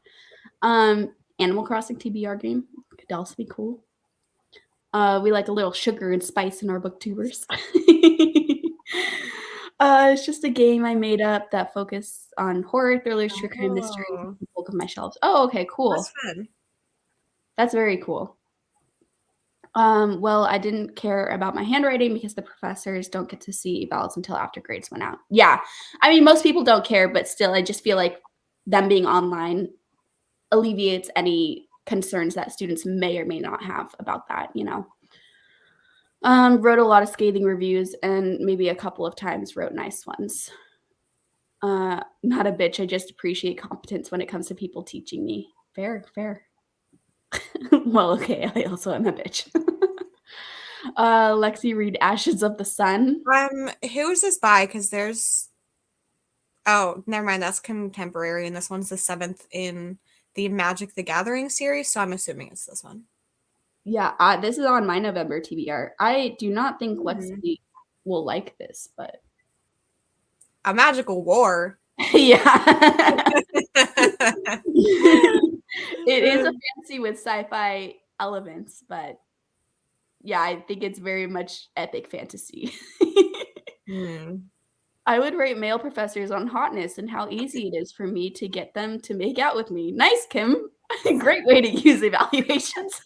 Animal Crossing TBR game could also be cool. We like a little sugar and spice in our booktubers. It's just a game I made up that focuses on horror, thrillers, true crime, mystery, of my shelves. Oh, okay, cool. That's fun. That's very cool. Well, I didn't care about my handwriting because the professors don't get to see evals until after grades went out. Yeah. I mean, most people don't care, but still, I just feel like them being online alleviates any concerns that students may or may not have about that, you know. Wrote a lot of scathing reviews and maybe a couple of times wrote nice ones. Not a bitch. I just appreciate competence when it comes to people teaching me. Fair, fair. Well, okay, I also am a bitch. Lexi, read Ashes of the Sun. Who is this by? Because there's oh, never mind, that's contemporary, and this one's the 7th in the Magic the Gathering series, so I'm assuming it's this one. Yeah, this is on my November TBR. I do not think Lexi will like this, but A magical war. yeah. It is a fantasy with sci-fi elements, but yeah, I think it's very much epic fantasy. I would rate male professors on hotness and how easy it is for me to get them to make out with me. Nice, Kim. Great way to use evaluations.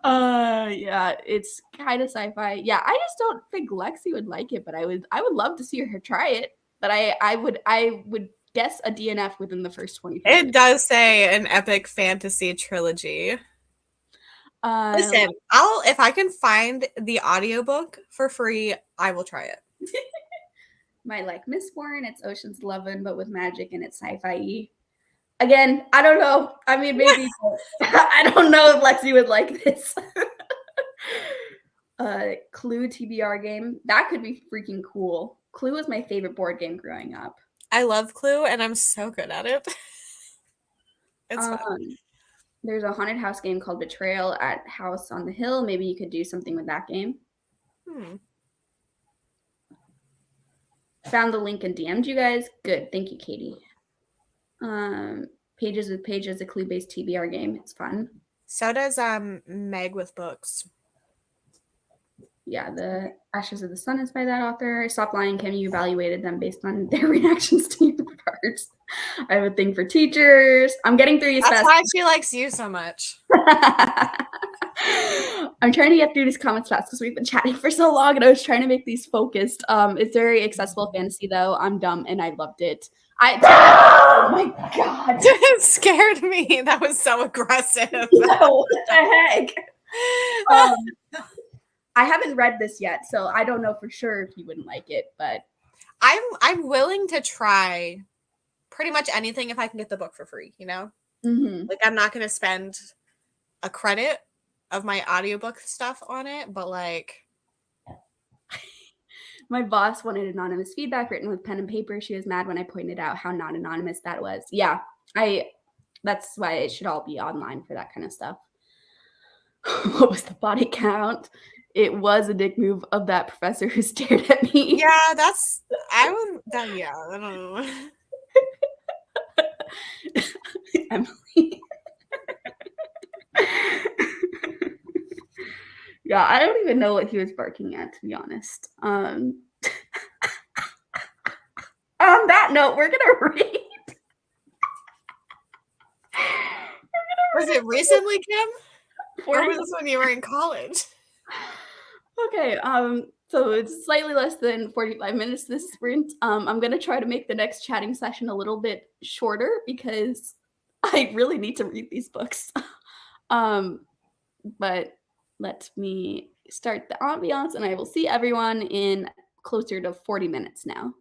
Yeah, it's kind of sci-fi. Yeah, I just don't think Lexi would like it, but I would love to see her try it. But I would guess a DNF within the first 25 minutes. It does say an epic fantasy trilogy. Listen, if I can find the audiobook for free, I will try it. Might like Mistborn, it's Ocean's 11, but with magic and it's sci-fi. Again, I don't know. I mean, maybe I don't know if Lexi would like this. Clue TBR game. That could be freaking cool. Clue was my favorite board game growing up. I love Clue, and I'm so good at it. It's fun. There's a haunted house game called Betrayal at House on the Hill. Maybe you could do something with that game. Found the link and DM'd you guys. Good. Thank you, Katie. Pages with Pages, a clue-based TBR game. It's fun. So does Meg with Books. Yeah, the Ashes of the Sun is by that author. Stop Lying, Kim. You evaluated them based on their reactions to your parts. I have a thing for teachers. I'm getting through these fast. That's why she likes you so much. I'm trying to get through these comments fast because we've been chatting for so long and I was trying to make these focused. It's very accessible fantasy though. I'm dumb and I loved it. Oh my god. It scared me. That was so aggressive. No, what the heck? I haven't read this yet, so I don't know for sure if you wouldn't like it, but I'm willing to try pretty much anything if I can get the book for free, you know? Like I'm not going to spend a credit of my audiobook stuff on it, but like my boss wanted anonymous feedback written with pen and paper. She was mad when I pointed out how not anonymous that was. Yeah, that's why it should all be online for that kind of stuff. What was the body count? It was a dick move of that professor who stared at me. Yeah, I don't know. Emily. Yeah, I don't even know what he was barking at, to be honest. On that note, we're gonna read. Was it recently, Kim? Or was this when you were in college? Okay, so it's slightly less than 45 minutes this sprint. I'm gonna try to make the next chatting session a little bit shorter because I really need to read these books. But let me start the ambiance and I will see everyone in closer to 40 minutes now.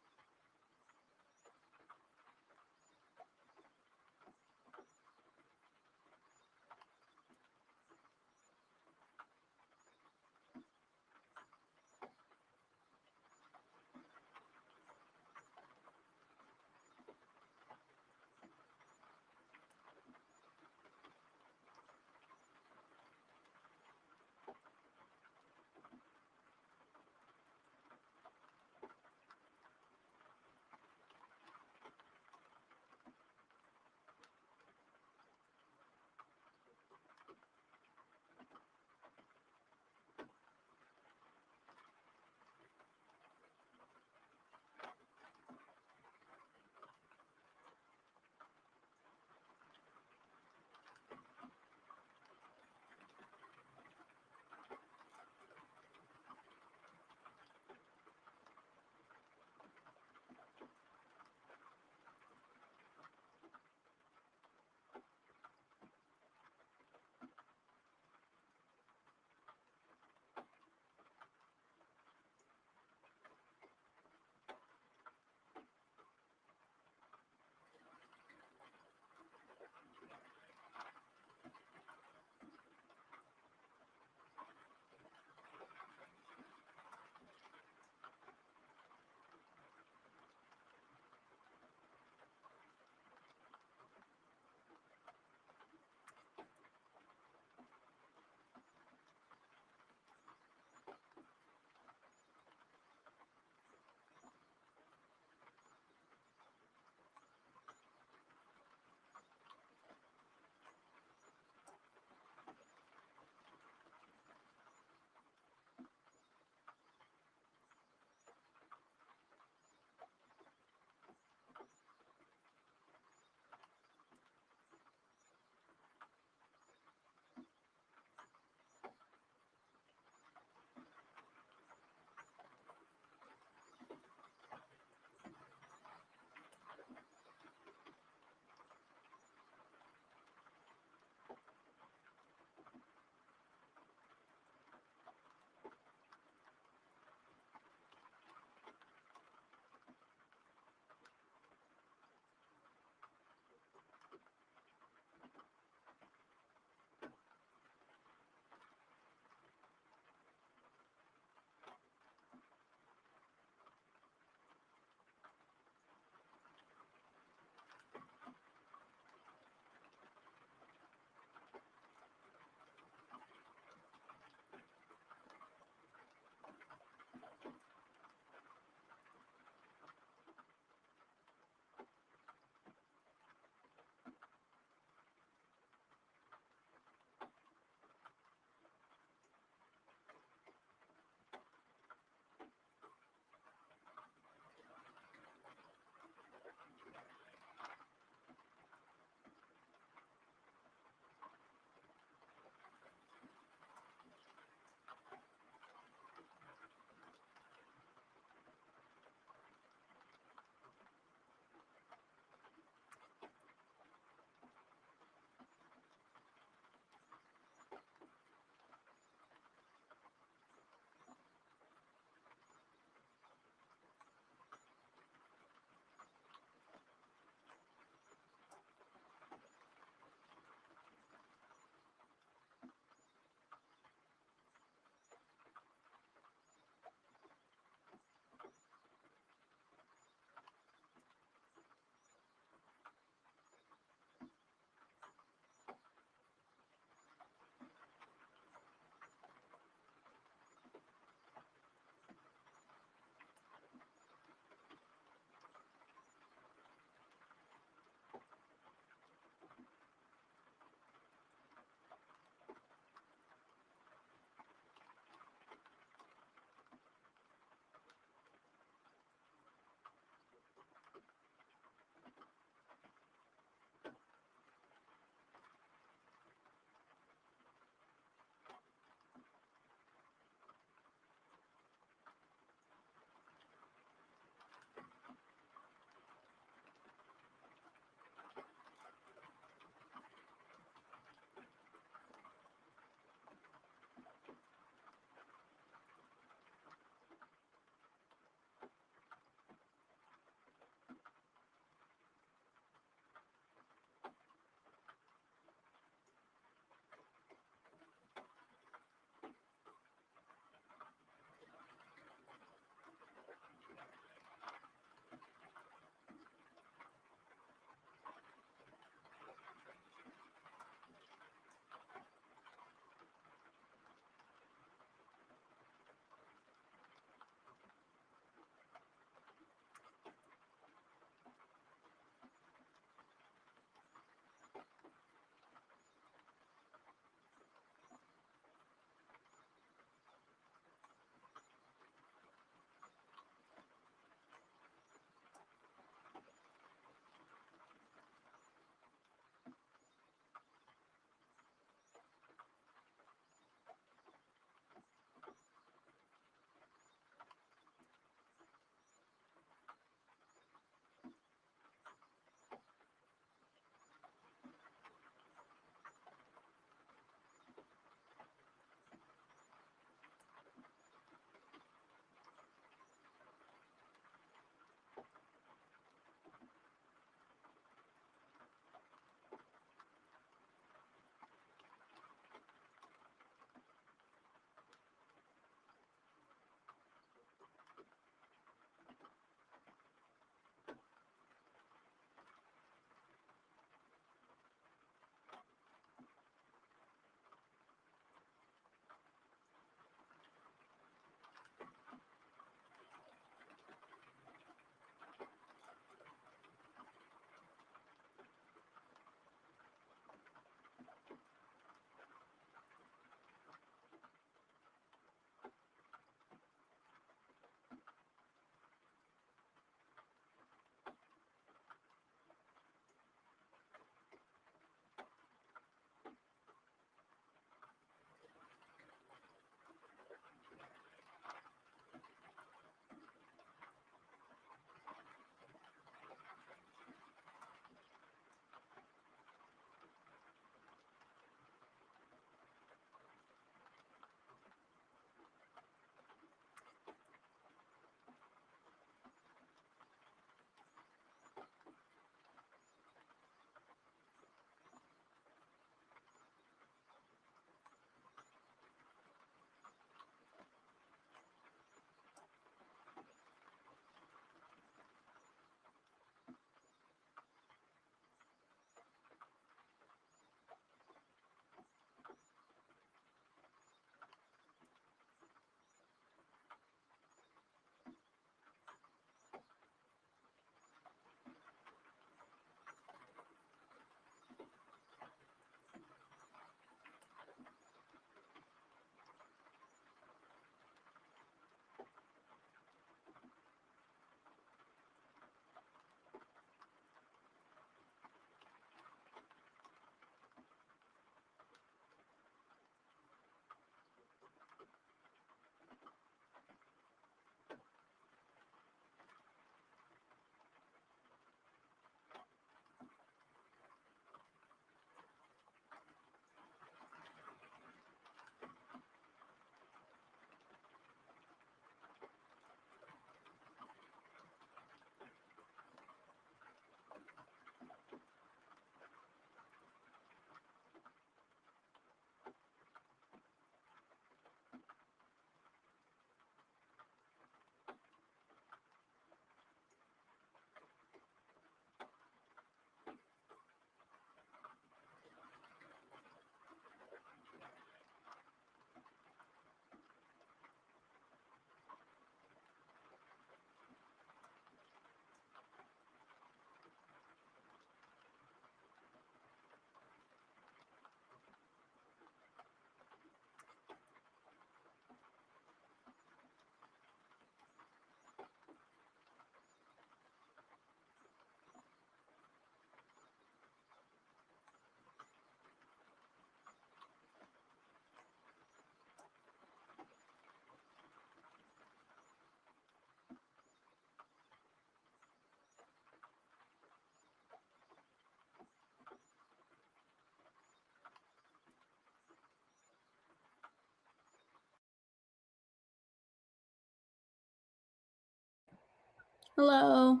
Hello.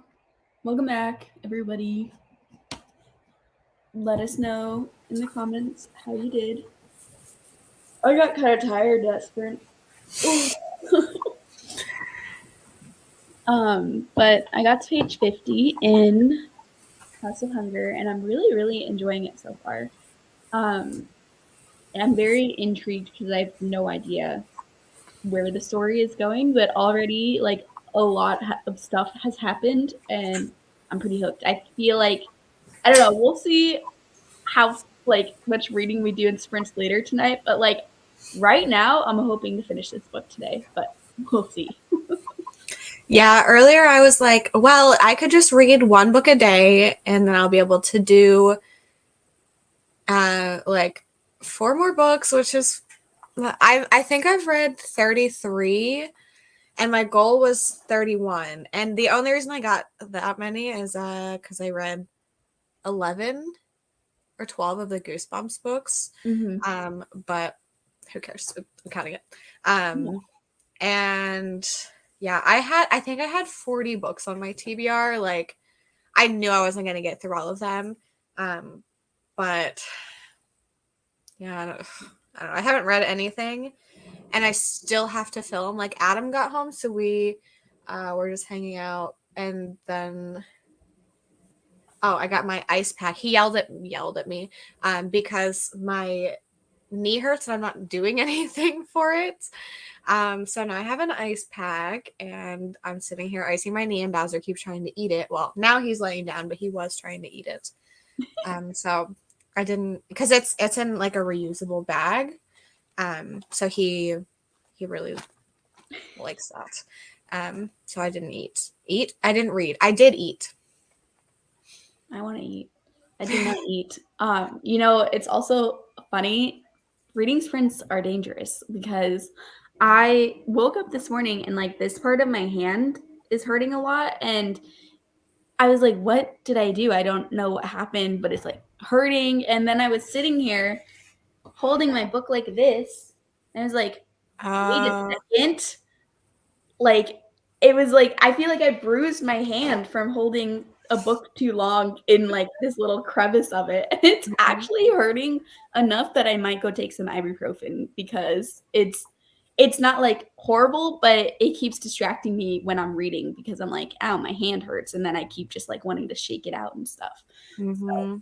Welcome back, everybody. Let us know in the comments how you did. I got kind of tired that sprint. But I got to page 50 in House of Hunger, and I'm really, really enjoying it so far. And I'm very intrigued because I have no idea where the story is going, but already like a lot of stuff has happened, and I'm pretty hooked. I feel like I don't know. We'll see how like much reading we do in sprints later tonight, but like right now, I'm hoping to finish this book today, but we'll see. Yeah, earlier I was like, well, I could just read one book a day and then I'll be able to do like 4 more books, which is I think I've read 33 and my goal was 31. And the only reason I got that many is cuz I read 11 or 12 of the Goosebumps books. But who cares? I'm counting it. And yeah, I think I had 40 books on my TBR. Like I knew I wasn't going to get through all of them. But yeah, I don't know. I haven't read anything and I still have to film. Like Adam got home, so we were just hanging out, and then I got my ice pack. He yelled at me because my knee hurts and I'm not doing anything for it. So now I have an ice pack and I'm sitting here icing my knee, and Bowser keeps trying to eat it. Well, now he's laying down, but he was trying to eat it. So I didn't, because it's in like a reusable bag. So he really likes that. So I didn't eat. I didn't read. I did eat. I want to eat. I did not eat. You know, it's also funny. Reading sprints are dangerous because I woke up this morning and like this part of my hand is hurting a lot, and I was like, what did I do? I don't know what happened, but it's like hurting. And then I was sitting here holding my book like this, and I was like, wait a Uh, second. Like, it was like, I feel like I bruised my hand from holding a book too long in like this little crevice of it. And it's actually hurting enough that I might go take some ibuprofen because it's not like horrible, but it keeps distracting me when I'm reading because I'm like, ow, my hand hurts. And then I keep just like wanting to shake it out and stuff. mm-hmm.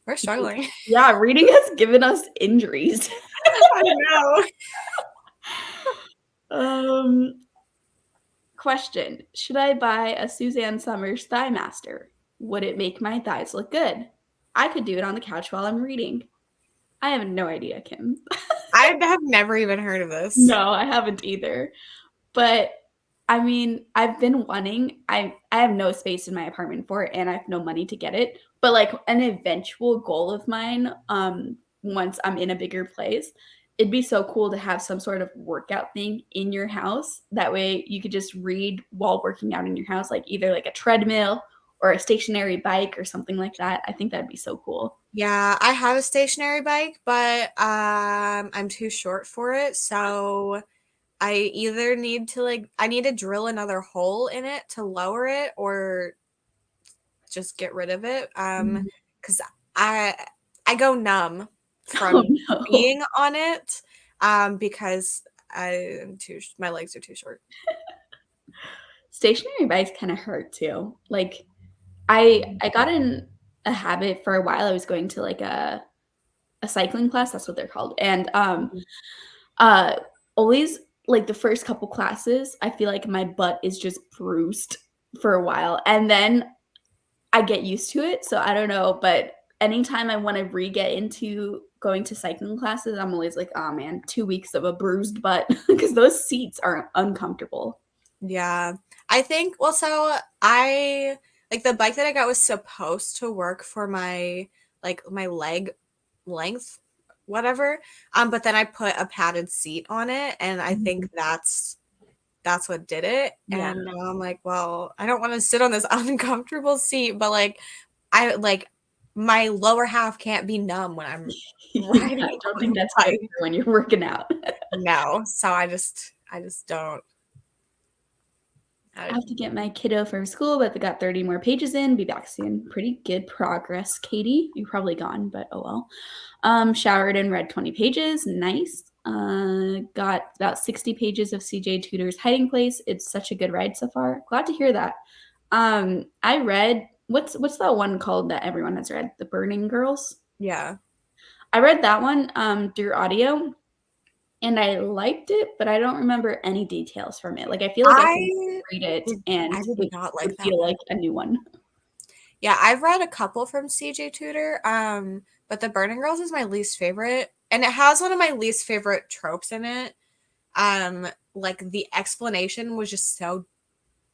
We're struggling. Yeah, reading has given us injuries. I know. um, Question: should I buy a Suzanne Summers Thigh Master? Would it make my thighs look good? I could do it on the couch while I'm reading. I have no idea, Kim. I have never even heard of this. No, I haven't either. But I mean, I've been wanting I have no space in my apartment for it and I have no money to get it. But like an eventual goal of mine, once I'm in a bigger place, it'd be so cool to have some sort of workout thing in your house. That way you could just read while working out in your house, like either like a treadmill or a stationary bike or something like that. I think that'd be so cool. Yeah, I have a stationary bike, but I'm too short for it. So I either need to I need to drill another hole in it to lower it or just get rid of it. Because I I go numb Oh from no. being on it. Because my legs are too short. Stationary bikes kind of hurt too. Like I got in a habit for a while. I was going to like a cycling class, that's what they're called. And uh always like the first couple classes, I feel like my butt is just bruised for a while. And then I get used to it. So I don't know, but anytime I want to re-get into going to cycling classes, I'm always like, oh man, 2 weeks of a bruised butt because those seats are uncomfortable. Yeah. I think well so I like the bike that I got was supposed to work for my my leg length whatever. But then I put a padded seat on it and I think that's what did it. Yeah. And now I'm like, well, I don't want to sit on this uncomfortable seat, but I my lower half can't be numb when I'm Yeah, riding I don't on think a that's good bike. when you're working out. No. So I just don't. I have to get my kiddo from school, but they got 30 more pages in. Be back soon. Pretty good progress, Katie. You're probably gone, but oh well. Showered and read 20 pages. Nice. Got about 60 pages of CJ Tudor's Hiding Place. It's such a good ride so far. Glad to hear that. I read what's that one called that everyone has read? The Burning Girls. Yeah. I read that one through audio, and I liked it, but I don't remember any details from it. Like I feel like I could read it and I did it not would like that feel one. like a new one. Yeah, I've read a couple from CJ Tudor, but The Burning Girls is my least favorite, and it has one of my least favorite tropes in it. Like the explanation was just so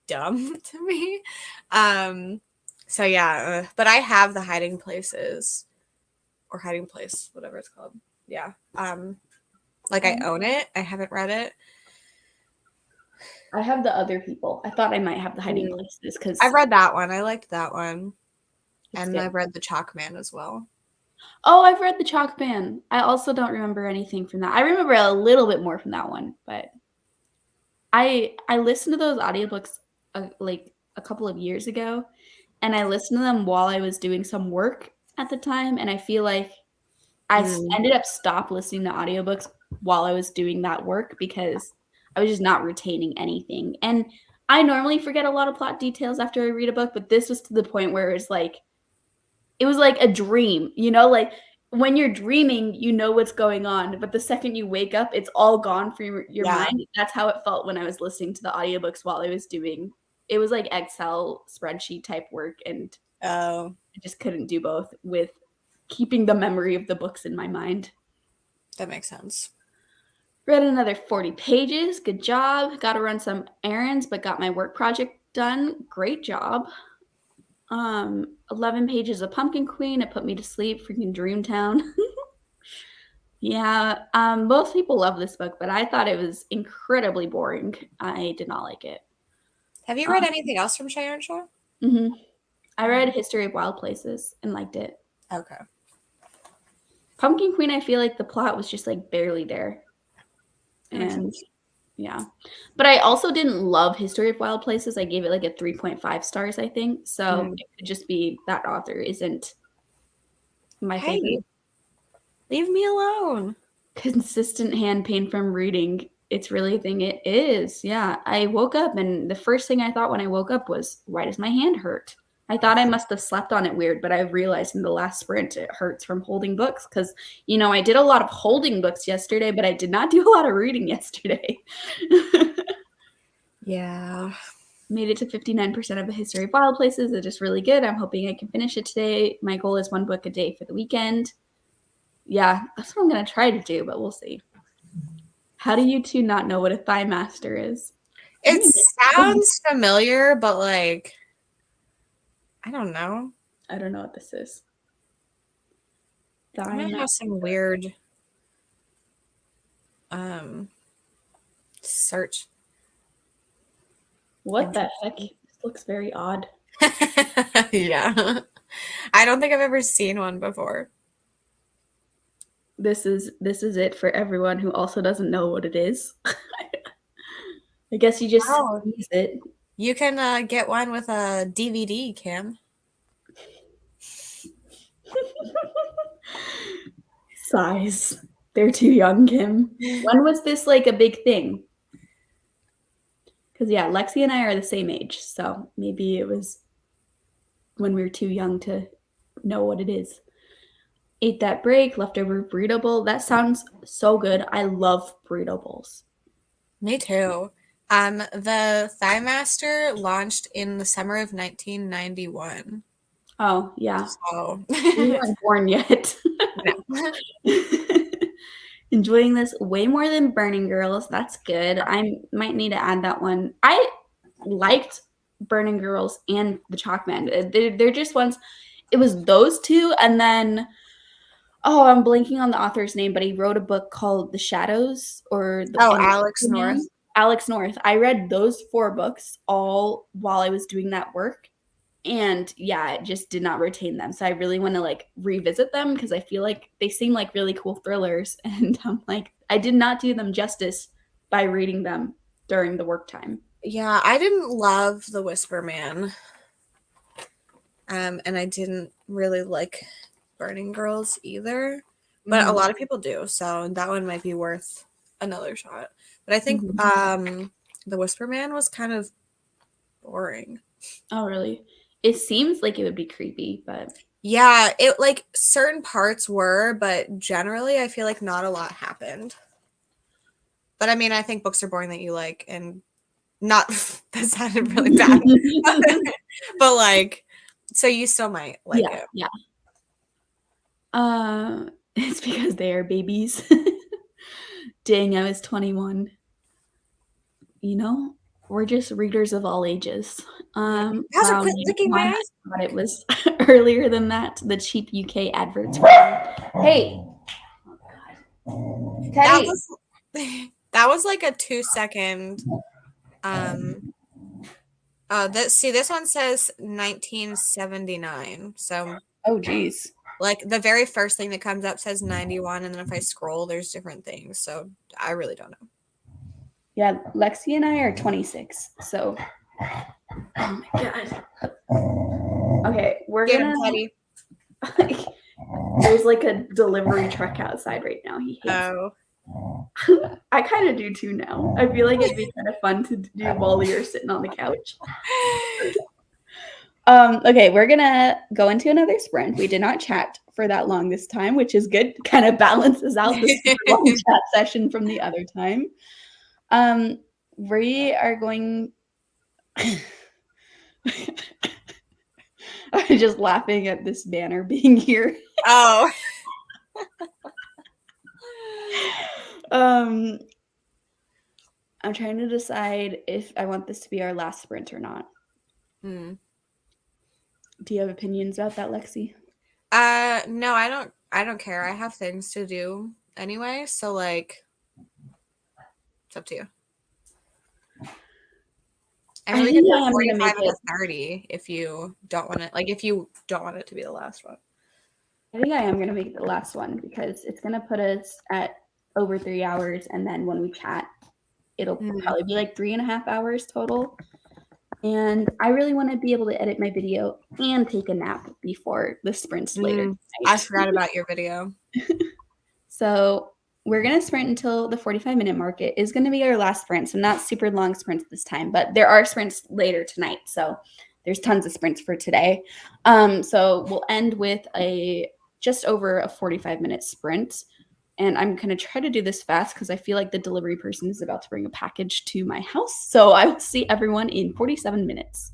dumb to me. So yeah, but I have the Hiding Places or Hiding Place, whatever it's called. Yeah. Like I own it. I haven't read it. I have the other people. I thought I might have the Hiding Places because I've read that one. I liked that one. And good. I've read The Chalk Man as well. Oh, I've read The Chalk Man. I also don't remember anything from that. I remember a little bit more from that one, but I listened to those audiobooks like a couple of years ago, and I listened to them while I was doing some work at the time, and I feel like ended up stop listening to audiobooks while I was doing that work because I was just not retaining anything. And I normally forget a lot of plot details after I read a book, but this was to the point where it was like a dream, you know, like when you're dreaming, you know what's going on, but the second you wake up, it's all gone from your mind. That's how it felt when I was listening to the audiobooks while I was doing it was like Excel spreadsheet type work, and I just couldn't do both with keeping the memory of the books in my mind. That makes sense. Read another 40 pages. Good job. Got to run some errands, but got my work project done. Great job. 11 pages of Pumpkin Queen. It put me to sleep. Freaking Dreamtown. Yeah. Most people love this book, but I thought it was incredibly boring. I did not like it. Have you read anything else from Cheyenne Shaw? Mm-hmm. I read History of Wild Places and liked it. Okay. Pumpkin Queen, I feel like the plot was just like barely there. And yeah. But I also didn't love History of Wild Places. I gave it like a 3.5 stars, I think. So it could just be that author isn't my favorite. Leave me alone. Consistent hand pain from reading. It's really a thing. It is. Yeah. I woke up and the first thing I thought when I woke up was, why does my hand hurt? I thought I must have slept on it weird, but I realized in the last sprint it hurts from holding books because, you know, I did a lot of holding books yesterday, but I did not do a lot of reading yesterday. Yeah. Made it to 59% of the History of Wild Places. It's just really good. I'm hoping I can finish it today. My goal is 1 book a day for the weekend. Yeah, that's what I'm going to try to do, but we'll see. How do you two not know what a thigh master is? It sounds familiar, but like, I don't know. I don't know what this is. I might have some weird search. What the heck? This looks very odd. Yeah. I don't think I've ever seen one before. This is it for everyone who also doesn't know what it is. I guess you just use it. You can get one with a DVD, Kim. Size. They're too young, Kim. When was this like a big thing? Because, yeah, Lexi and I are the same age, so maybe it was when we were too young to know what it is. Ate that break, leftover burrito bowl. That sounds so good. I love burrito bowls. Me too. The Thigh Master launched in the summer of 1991. Oh, yeah. So we weren't born yet. Enjoying this way more than Burning Girls. That's good. I might need to add that one. I liked Burning Girls and The Chalk Man. They're just ones. It was those two, and then I'm blanking on the author's name, but he wrote a book called The Shadows or Alex North. Alex North. I read those 4 books all while I was doing that work. And yeah, I just did not retain them. So I really want to like revisit them because I feel like they seem like really cool thrillers. And I'm like, I did not do them justice by reading them during the work time. Yeah, I didn't love The Whisper Man. And I didn't really like Burning Girls either. But a Mhm, lot of people do, so that one might be worth another shot. But I think mhm. The Whisper Man was kind of boring. Oh, really? It seems like it would be creepy, but Yeah, it like certain parts were, but generally I feel like not a lot happened. But I mean, I think books are boring that you like, and not that sounded really bad. But like, so you still might like yeah, it. yeah. It's because they are babies. Dang, I was 21. You know, we're just readers of all ages. Yeah. How's it Wow, quit maybe licking my I ass? thought it was earlier than that, the cheap UK adverts. Hey, That Teddy. was that was like a 2 second. Um. This one says 1979. So Oh, geez. like the very first thing that comes up says 91, and then if I scroll, there's different things. So I really don't know. Yeah, Lexi and I are 26, so oh my god. Okay, we're Get him, gonna Teddy. there's like a delivery truck outside right now. He hates Oh. I kind of do too now. I feel like it'd be kind of fun to do while you're sitting on the couch. Okay, we're gonna go into another sprint. We did not chat for that long this time, which is good. Kind of balances out the super long chat session from the other time. We are going. I'm just laughing at this banner being here. Oh. Um, I'm trying to decide if I want this to be our last sprint or not. Hmm. Do you have opinions about that, Lexi? No, I don't care. I have things to do anyway, so like it's up to you. I mean, I we could think do I a am gonna 45 make and it. a 30 if you don't want it. Like if you don't want it to be the last one. I think I am gonna make it the last one because it's gonna put us at over 3 hours, and then when we chat, it'll Mm. probably be like 3.5 hours total. And I really want to be able to edit my video and take a nap before the sprints later I tonight. forgot about your video. So we're gonna sprint until the 45-minute mark. It is gonna be our last sprint, so not super long sprints this time, but there are sprints later tonight. So there's tons of sprints for today. So we'll end with a just over a 45-minute sprint. And I'm gonna try to do this fast because I feel like the delivery person is about to bring a package to my house. So I will see everyone in 47 minutes.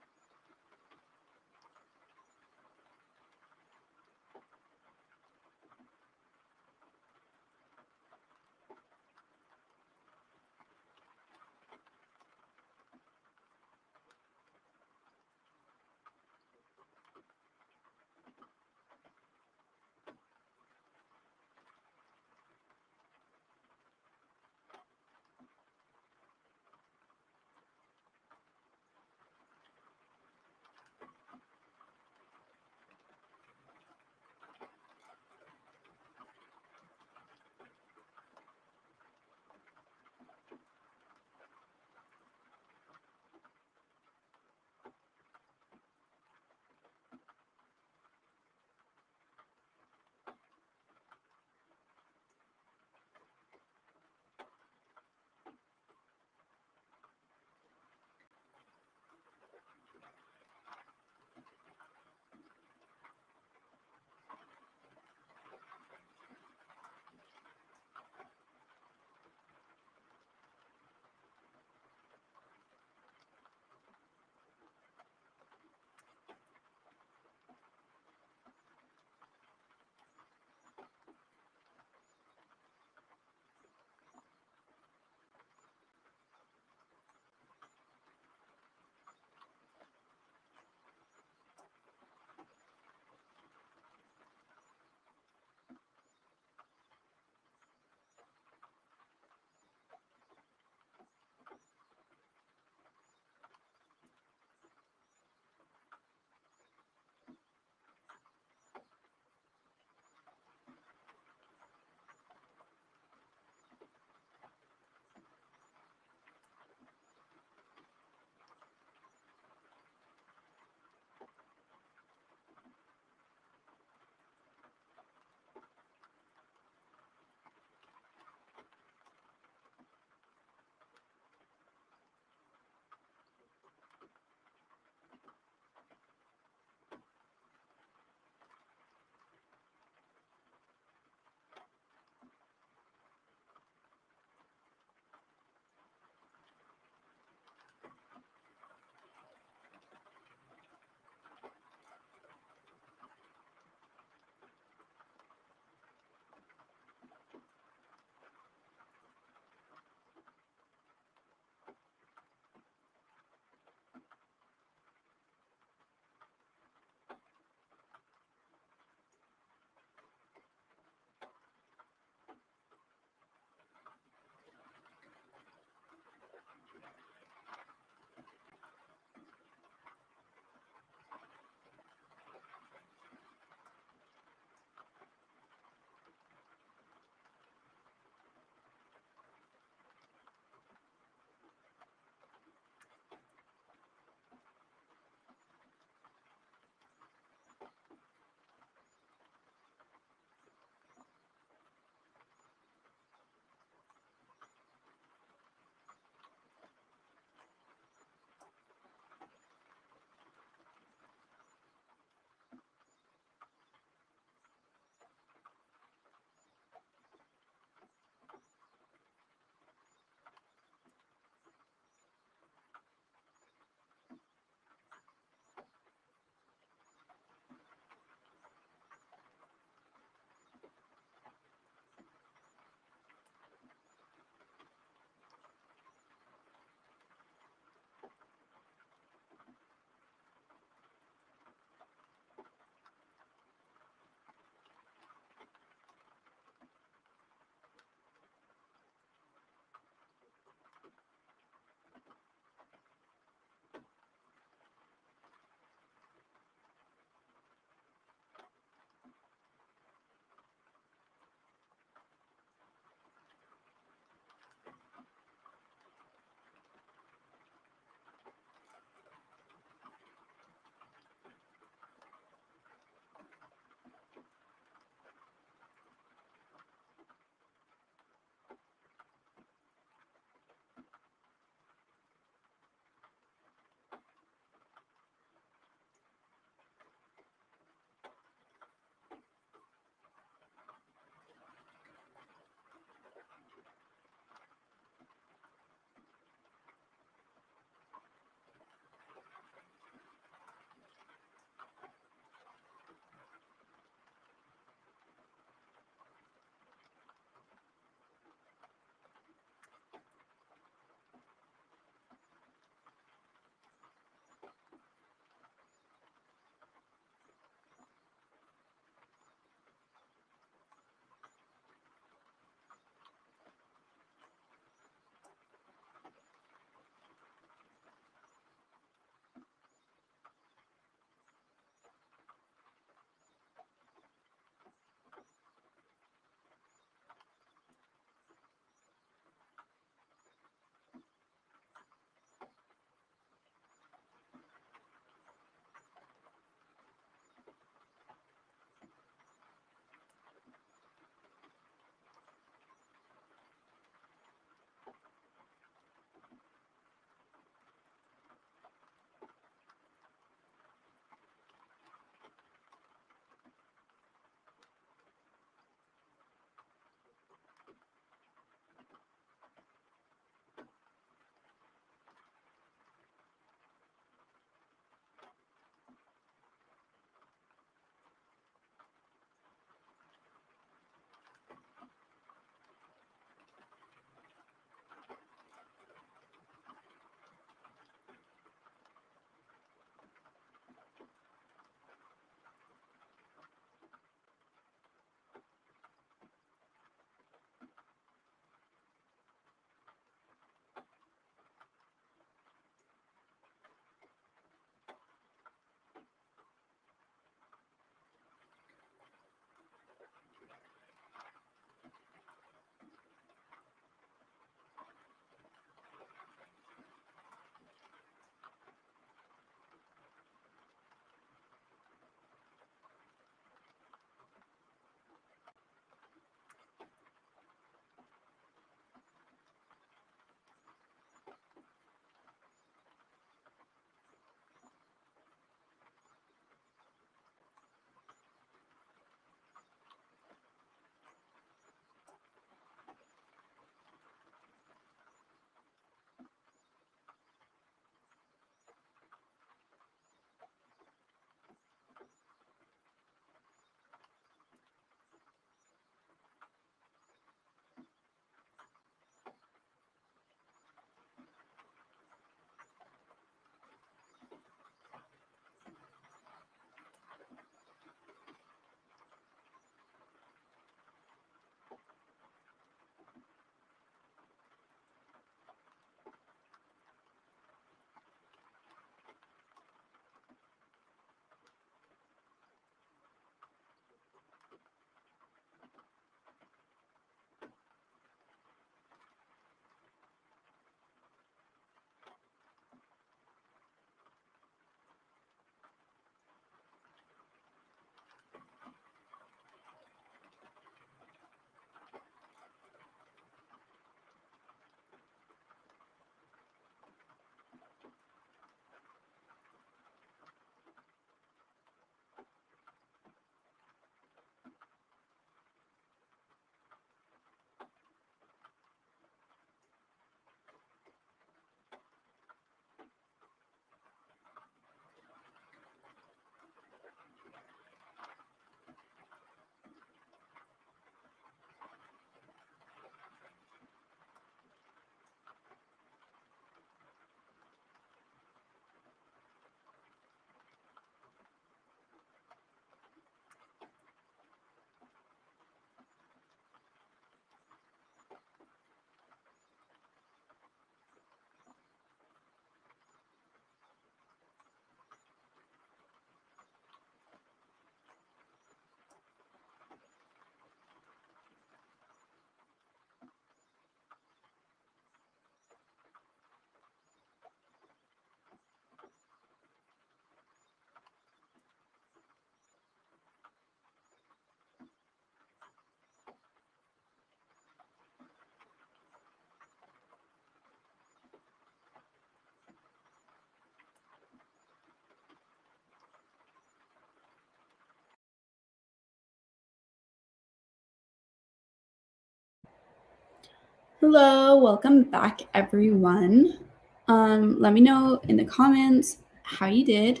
Hello, welcome back, everyone. Let me know in the comments how you did.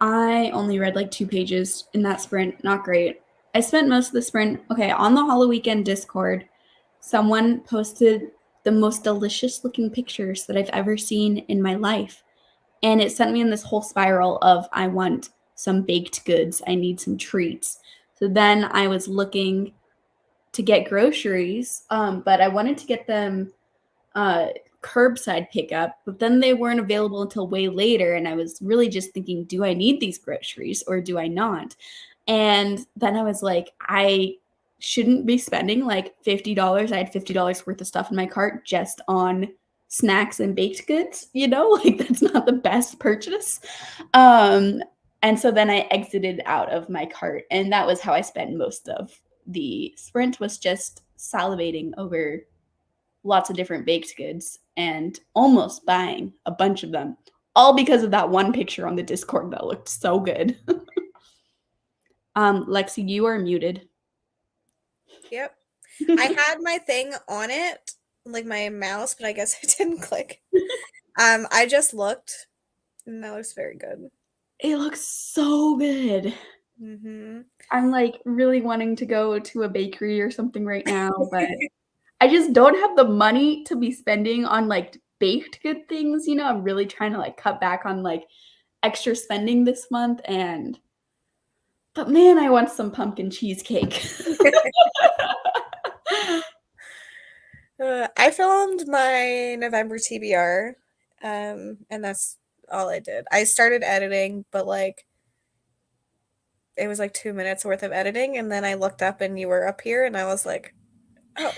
I only read like 2 pages in that sprint. Not great. I spent most of the sprint. Okay, on the Halloweekend Discord, someone posted the most delicious looking pictures that I've ever seen in my life. And it sent me in this whole spiral of I want some baked goods. I need some treats. So then I was looking to get groceries, but I wanted to get them uh, curbside pickup, but then they weren't available until way later. And I was really just thinking, do I need these groceries or do I not? And then I was like, I shouldn't be spending like $50. I had $50 worth of stuff in my cart just on snacks and baked goods, like that's not the best purchase. Um, and so then I exited out of my cart, and that was how I spent most of the sprint, was just salivating over lots of different baked goods and almost buying a bunch of them, all because of that one picture on the Discord that looked so good. Lexi, you are muted. Yep. I had my thing on it, like my mouse, but I guess I didn't click. I just looked, and that looks very good. It looks so good. Mm-hmm. I'm like really wanting to go to a bakery or something right now, but I just don't have the money to be spending on like baked good things. I'm really trying to like cut back on like extra spending this month, but man, I want some pumpkin cheesecake. I filmed my November TBR, and that's all I did. I started editing, but like it was like 2 minutes worth of editing, and then I looked up and you were up here, and I was like, oh.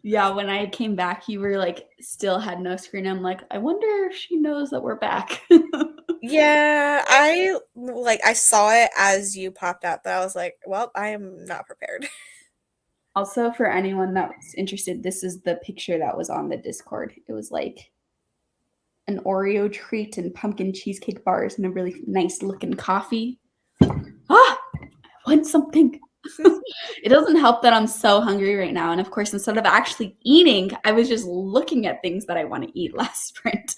Yeah, when I came back, you were like still had no screen. I'm like, I wonder if she knows that we're back. Yeah, I saw it as you popped up, but I was like, well, I am not prepared. Also, for anyone that's interested, this is the picture that was on the Discord. It was like an Oreo treat and pumpkin cheesecake bars and a really nice looking coffee. I want something. It doesn't help that I'm so hungry right now. And of course, instead of actually eating, I was just looking at things that I want to eat last sprint.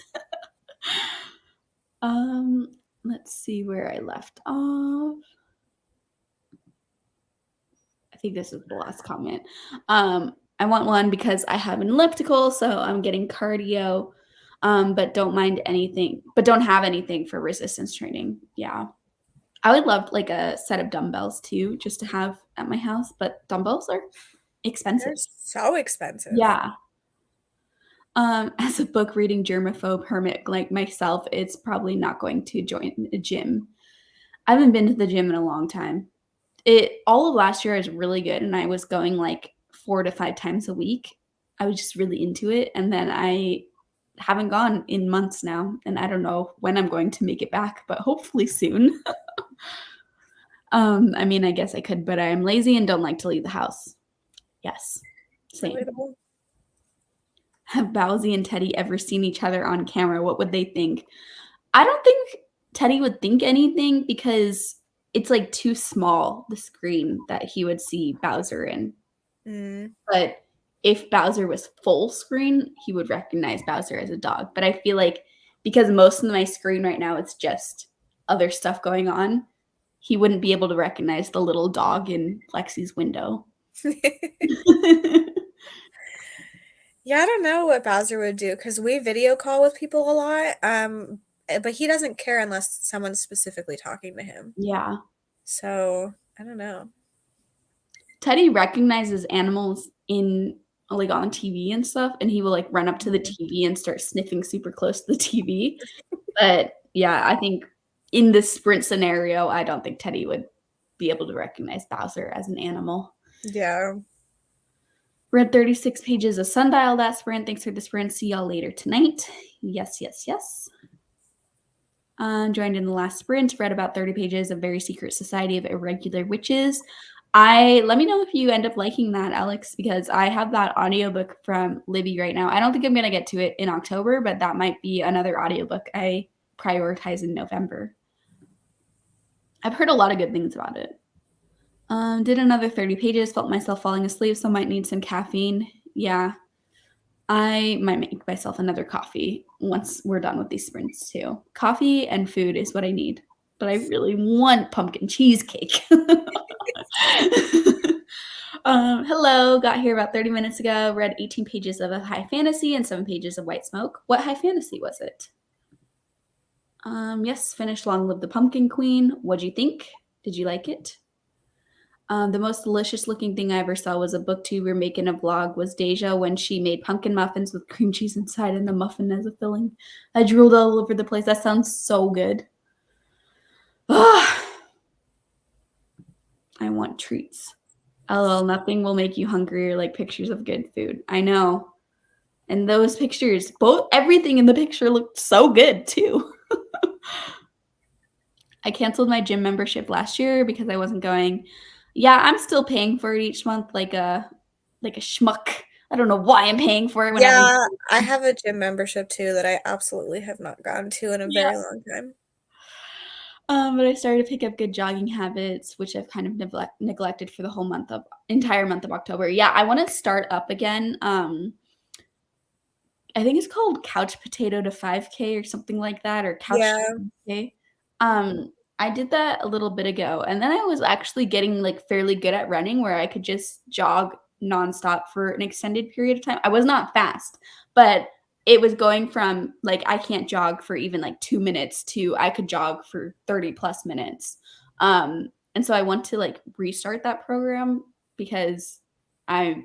Let's see where I left off. I think this is the last comment. I want one because I have an elliptical, so I'm getting cardio, but don't have anything for resistance training. Yeah. I would love like a set of dumbbells too, just to have at my house, but dumbbells are expensive. They're so expensive. Yeah. As a book reading germaphobe hermit like myself, it's probably not going to join a gym. I haven't been to the gym in a long time. All of last year was really good, and I was going like 4 to 5 times a week. I was just really into it, and then I haven't gone in months now, and I don't know when I'm going to make it back, but hopefully soon. I mean, I guess I could, but I'm lazy and don't like to leave the house. Yes, same. Relatable. Have Bowsy and Teddy ever seen each other on camera? What would they think? I don't think Teddy would think anything because it's like too small, the screen that he would see Bowser in. But if Bowser was full screen, he would recognize Bowser as a dog. But I feel like because most of my screen right now it's just other stuff going on, he wouldn't be able to recognize the little dog in Lexi's window. Yeah, I don't know what Bowser would do because we video call with people a lot. But he doesn't care unless someone's specifically talking to him. Yeah. So I don't know. Teddy recognizes animals in like on TV and stuff, and he will like run up to the TV and start sniffing super close to the TV. But yeah, I think in this sprint scenario, I don't think Teddy would be able to recognize Bowser as an animal. Yeah. Read 36 pages of Sundial that sprint. Thanks for the sprint. See y'all later tonight. Yes, yes, yes. Joined in the last sprint. Read about 30 pages of Very Secret Society of Irregular Witches. Let me know if you end up liking that, Alex, because I have that audiobook from Libby right now. I don't think I'm going to get to it in October, but that might be another audiobook I prioritize in November. I've heard a lot of good things about it. Did another 30 pages, felt myself falling asleep, so might need some caffeine. Yeah, I might make myself another coffee once we're done with these sprints too. Coffee and food is what I need, but I really want pumpkin cheesecake. Hello, got here about 30 minutes ago, read 18 pages of a high fantasy and 7 pages of white smoke. What high fantasy was it? Yes, finished Long Live the Pumpkin Queen. What'd you think? Did you like it? The most delicious looking thing I ever saw was a booktuber making a vlog was Deja when she made pumpkin muffins with cream cheese inside and the muffin as a filling. I drooled all over the place. That sounds so good. Ugh. I want treats. LOL, nothing will make you hungrier like pictures of good food. I know. And those pictures, everything in the picture looked so good too. I canceled my gym membership last year because I wasn't going. Yeah, I'm still paying for it each month like a schmuck. I don't know why I'm paying for it when I Yeah, I have a gym membership too that I absolutely have not gone to in a yeah. very long time. But I started to pick up good jogging habits, which I've kind of neglected for the whole entire month of October. Yeah, I want to start up again. I think it's called Couch Potato to 5K or something like that, or Couch Yeah. to 5K. I did that a little bit ago, and then I was actually getting like fairly good at running, where I could just jog nonstop for an extended period of time. I was not fast, but it was going from like I can't jog for even like 2 minutes to I could jog for 30 plus minutes. And so I want to like restart that program because I've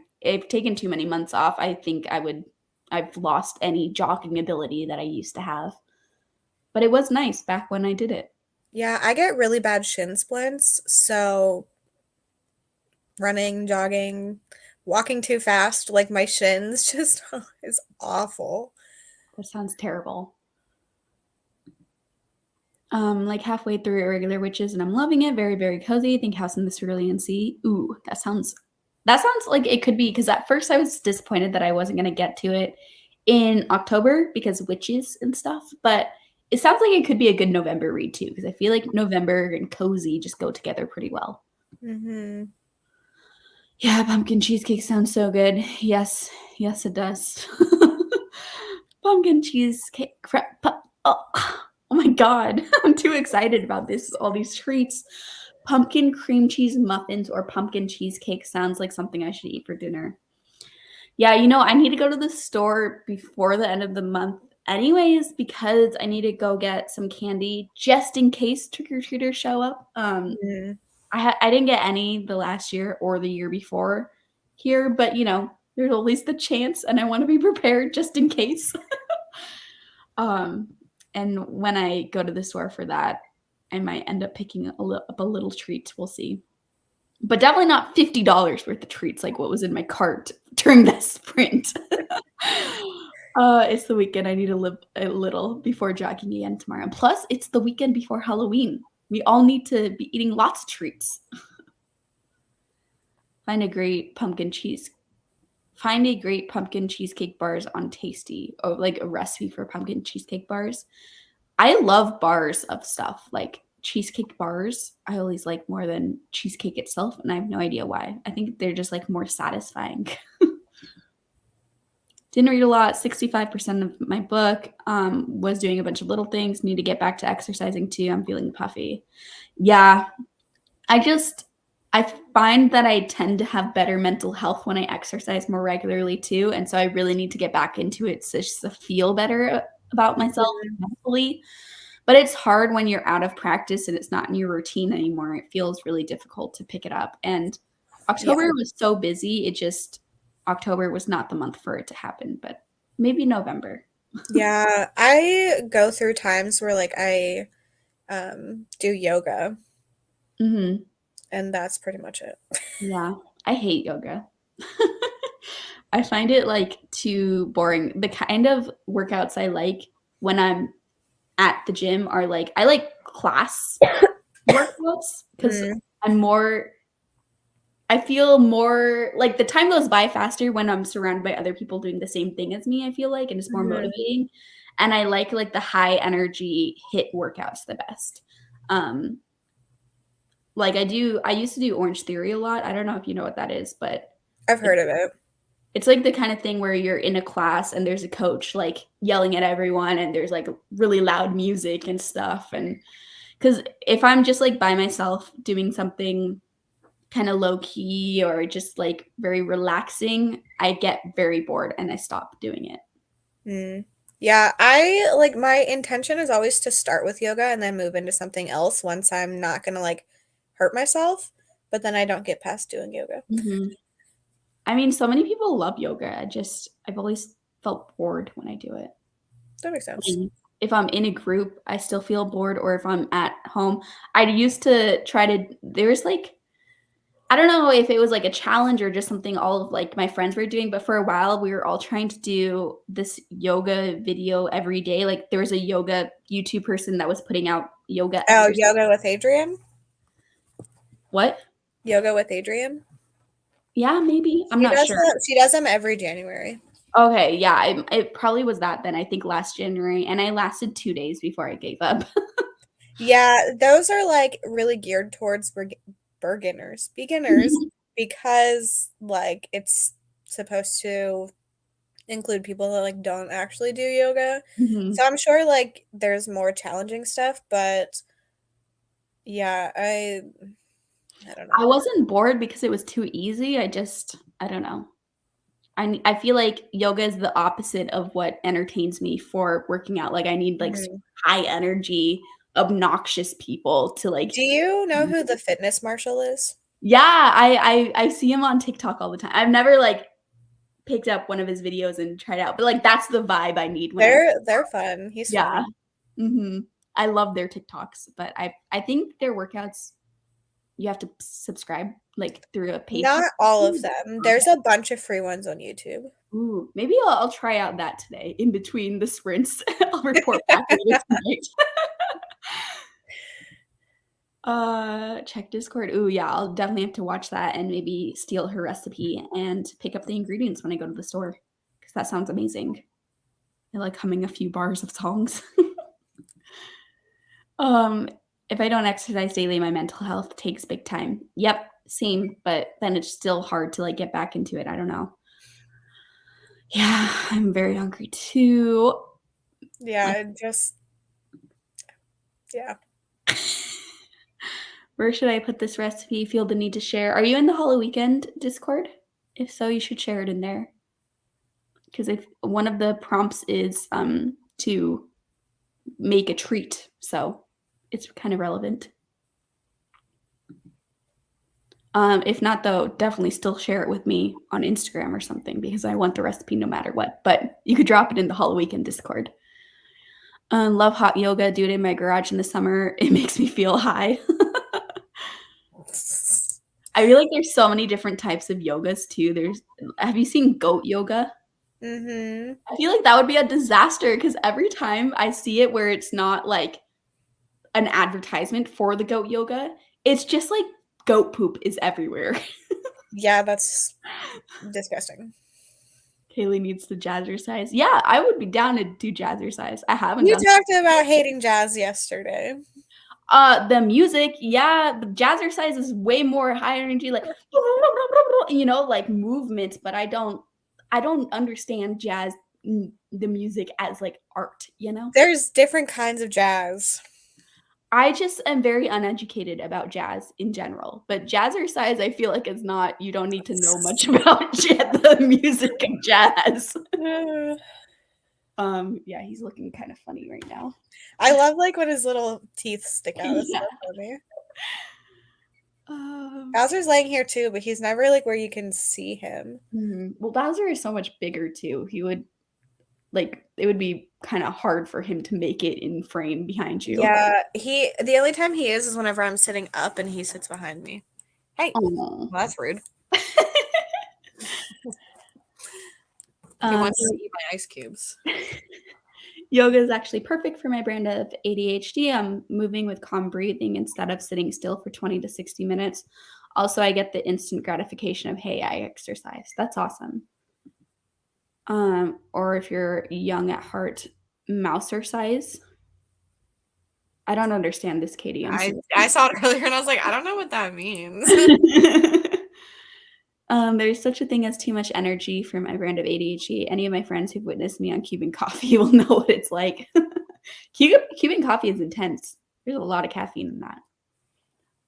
taken too many months off. I think I've lost any jogging ability that I used to have. But it was nice back when I did it. Yeah, I get really bad shin splints, so running, jogging, walking too fast, like my shins just is awful. That sounds terrible. Like halfway through Irregular Witches, and I'm loving it. Very, very cozy. Think House in the Cerulean Sea. Ooh, that sounds like it could be because at first I was disappointed that I wasn't gonna get to it in October because witches and stuff. But it sounds like it could be a good November read too, because I feel like November and cozy just go together pretty well. Mhm. Yeah, pumpkin cheesecake sounds so good. Yes, yes, it does. Pumpkin cheesecake. Oh, oh my god, I'm too excited about this. All these treats. Pumpkin cream cheese muffins or pumpkin cheesecake sounds like something I should eat for dinner. Yeah, I need to go to the store before the end of the month, anyways, because I need to go get some candy just in case trick or treaters show up. Mhm. I didn't get any the last year or the year before here, but there's always the chance, and I want to be prepared just in case. um, and when I go to the store for that, I might end up picking up a little treat. We'll see, but definitely not $50 worth of treats like what was in my cart during that sprint. It's the weekend. I need to live a little before jogging again tomorrow. Plus, it's the weekend before Halloween. We all need to be eating lots of treats. Find a great pumpkin cheese. Find a great pumpkin cheesecake bars on Tasty, or like a recipe for pumpkin cheesecake bars. I love bars of stuff like cheesecake bars. I always like more than cheesecake itself, and I have no idea why. I think they're just like more satisfying. Didn't read a lot. 65% of my book. Was doing a bunch of little things. Need to get back to exercising too. I'm feeling puffy. Yeah, I find that I tend to have better mental health when I exercise more regularly too, and so I really need to get back into it just to feel better about myself Mhm. mentally. But it's hard when you're out of practice and it's not in your routine anymore. It feels really difficult to pick it up. And Yeah. October was so busy, October was not the month for it to happen, but maybe November. Yeah, I go through times where like I do yoga Mhm. and that's pretty much it. Yeah, I hate yoga. I find it like too boring. The kind of workouts I like when I'm at the gym are like I like class workouts because Mm, I'm more I feel more like the time goes by faster when I'm surrounded by other people doing the same thing as me, I feel like, and it's more mhm. motivating. And I like the high energy hit workouts the best. Um, Like I used to do Orange Theory a lot. I don't know if you know what that is, but I've it's heard of it. it's like the kind of thing where you're in a class and there's a coach like yelling at everyone and there's like really loud music and stuff. And because if I'm just like by myself doing something kind of low key or just like very relaxing, I get very bored and I stop doing it. Mm. Yeah, I like my intention is always to start with yoga and then move into something else once I'm not gonna like hurt myself, but then I don't get past doing yoga. Mhm. I mean, so many people love yoga. I've always felt bored when I do it. That makes sense. And if I'm in a group, I still feel bored, or if I'm at home, I used to try to, there's like, I don't know if it was like a challenge or just something all of like my friends were doing, but for a while we were all trying to do this yoga video every day. Like there was a yoga YouTube person that was putting out yoga Oh, exercise. yoga with Adrian? What? Yoga with Adrian? Yeah, maybe. I'm not sure. She does them every January. Okay, yeah, it probably was that then. I think last January, and I lasted 2 days before I gave up. Yeah, those are like really geared towards beginners, because like it's supposed to include people that like don't actually do yoga. Mhm. So I'm sure like there's more challenging stuff, but yeah, I don't I know. wasn't bored because it was too easy. I don't know. I feel like yoga is the opposite of what entertains me for working out. Like I need like Mhm. high energy, obnoxious people to like. Do you know who the fitness marshal is? Yeah, I see him on TikTok all the time. I've never like picked up one of his videos and tried out, but like that's the vibe I need when I. They're fun. He's Yeah. funny. Mhm. I love their TikToks, but I think their workouts you have to subscribe like through a paid Not all of subscription. them. Okay. There's a bunch of free ones on YouTube. Ooh, maybe I'll try out that today in between the sprints. I'll report back later tonight. Check Discord. Ooh, yeah, I'll definitely have to watch that and maybe steal her recipe and pick up the ingredients when I go to the store because that sounds amazing. I like humming a few bars of songs. Um, if I don't exercise daily, my mental health takes big time. Yep, same, but then it's still hard to like get back into it. I don't know. Yeah, I'm very hungry too. Yeah, Like, yeah. where should I put this recipe? Feel the need to share. Are you in the Halloweekend Discord? If so, you should share it in there. Because if one of the prompts is to make a treat, so it's kind of relevant. If not, though, definitely still share it with me on Instagram or something because I want the recipe no matter what. But you could drop it in the Halloweekend Discord. Love hot yoga. Do it in my garage in the summer. It makes me feel high. I feel like there's so many different types of yogas too. Have you seen goat yoga? Mm-hmm. I feel like that would be a disaster because every time I see it where it's not like an advertisement for the goat yoga, it's just like goat poop is everywhere. Yeah, that's disgusting. Kaylee needs to jazzercise. Yeah, I would be down to do jazzercise. I haven't You done. talked about hating jazz yesterday. The music, yeah, the jazzercise is way more high energy, like like movement, but I don't understand the music as like art. There's different kinds of jazz. I just am very uneducated about jazz in general, but jazzercise, I feel like is not. You don't need to know much about the music of jazz. Yeah, he's looking kind of funny right now. I love like when his little teeth stick out. It's Yeah. so funny. Um, Bowser's laying here too, but he's never like where you can see him. Well, Bowser is so much bigger too. He would like it would be kind of hard for him to make it in frame behind you. Yeah, the only time he is whenever I'm sitting up and he sits behind me. Hey, Oh. well, that's rude. He Um, wants to eat my ice cubes. yoga is actually perfect for my brand of ADHD. I'm moving with calm breathing instead of sitting still for 20 to 60 minutes. Also, I get the instant gratification of, hey, I exercise. That's awesome. Or if you're young at heart, mouser size. I don't understand this, Katie. I'm sorry. I saw it earlier and I was like, I don't know what that means. There's such a thing as too much energy for my brand of ADHD. Any of my friends who've witnessed me on Cuban coffee will know what it's like. Cuban coffee is intense. There's a lot of caffeine in that.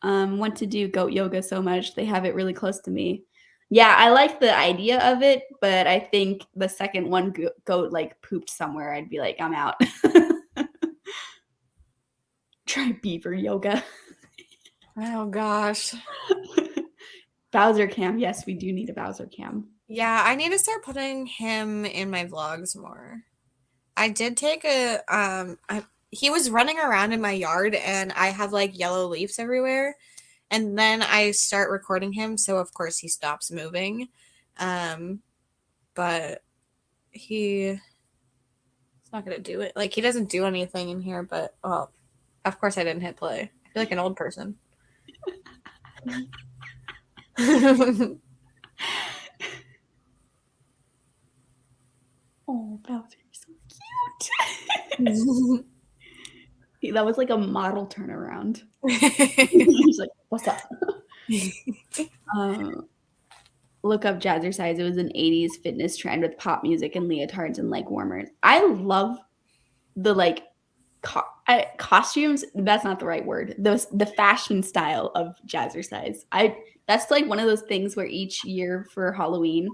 Want to do goat yoga so much. They have it really close to me. Yeah, I like the idea of it, but I think the second one goat like pooped somewhere, I'd be like, I'm out. Try beaver yoga. Oh gosh. Bowser cam. Yes, we do need a Bowser cam. Yeah, I need to start putting him in my vlogs more. I did take he was running around in my yard and I have like yellow leaves everywhere. And then I start recording him, so of course he stops moving. But he's not gonna do it. Like he doesn't do anything in here, but well, of course I didn't hit play. I feel like an old person. Oh, Bowser, you're so cute. That was like a model turnaround. He's like, what's up? Look up jazzercise. It was an 80s fitness trend with pop music and leotards and leg warmers. I love the like costumes. That's not the right word. The fashion style of jazzercise. That's like one of those things where each year for Halloween,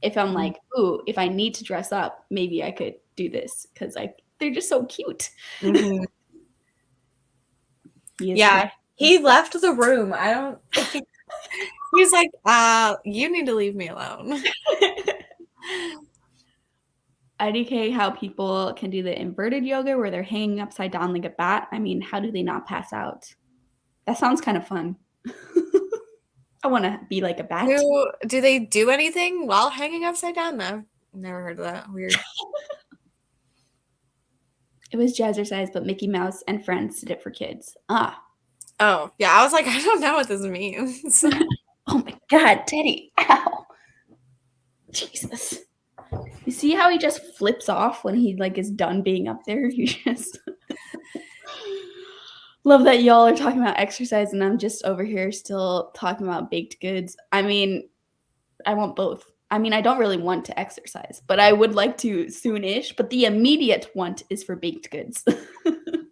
if I'm like, ooh, if I need to dress up, maybe I could do this because they're just so cute. Mm-hmm. Yeah, he left the room. I don't. He's like, you need to leave me alone. IDK how people can do the inverted yoga where they're hanging upside down like a bat. I mean, how do they not pass out? That sounds kind of fun. I want to be like a bat. Do they do anything while hanging upside down? No, never heard of that. Weird. It was jazzercise, but Mickey Mouse and Friends did it for kids. Oh, yeah. I was like, I don't know what this means. Oh my God, Teddy. Ow. Jesus. You see how he just flips off when he like is done being up there? You just love that y'all are talking about exercise and I'm just over here still talking about baked goods. I mean, I want both. I mean, I don't really want to exercise, but I would like to soon-ish. But the immediate want is for baked goods.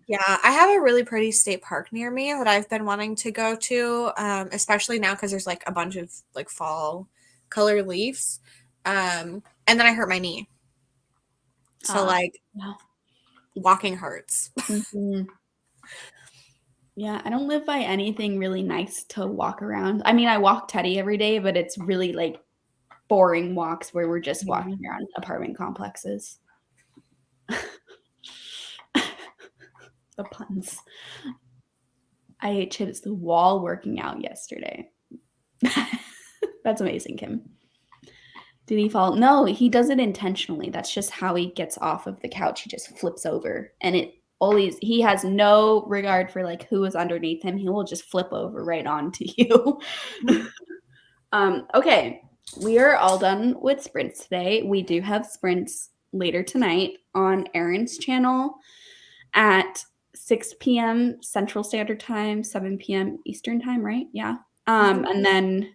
Yeah, I have a really pretty state park near me that I've been wanting to go to, especially now because there's like a bunch of like fall color leaves. And then I hurt my knee. So yeah. Walking hurts. Mm-hmm. Yeah, I don't live by anything really nice to walk around. I mean, I walk Teddy every day, but it's really like boring walks where we're just walking around apartment complexes. The puns. I hit the wall working out yesterday. That's amazing, Kim. Did he fall? No, he does it intentionally. That's just how he gets off of the couch. He just flips over and he has no regard for like who is underneath him. He will just flip over right onto you. Okay. We are all done with sprints today. We do have sprints later tonight on Erin's channel at 6 p.m. Central Standard Time, 7 p.m. Eastern Time, right? Yeah. And then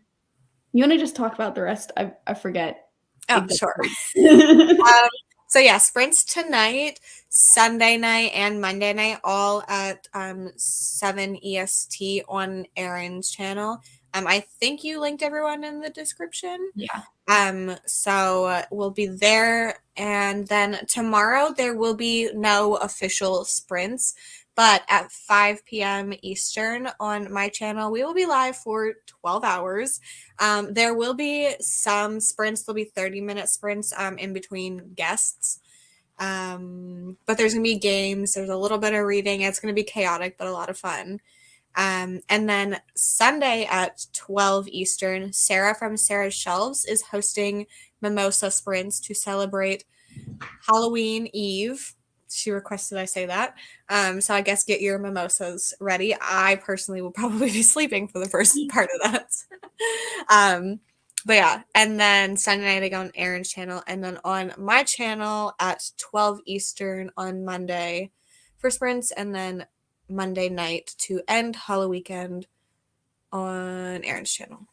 you want to just talk about the rest? I forget. Oh, sure. So yeah, sprints tonight, Sunday night, and Monday night, all at 7 EST on Erin's channel. I think you linked everyone in the description. Yeah. So we'll be there, and then tomorrow there will be no official sprints, but at 5 p.m. Eastern on my channel, we will be live for 12 hours. There will be some sprints. There'll be 30-minute sprints in between guests. But there's going to be games. There's a little bit of reading. It's going to be chaotic, but a lot of fun. And then Sunday at 12 Eastern, Sarah from Sarah's Shelves is hosting mimosa sprints to celebrate Halloween Eve. She requested I say that. So I guess get your mimosas ready. I personally will probably be sleeping for the first part of that. But yeah, and then Sunday night I go on Erin's channel, and then on my channel at 12 Eastern on Monday for sprints, and then Monday night to end Halloweekend on Aaron's channel.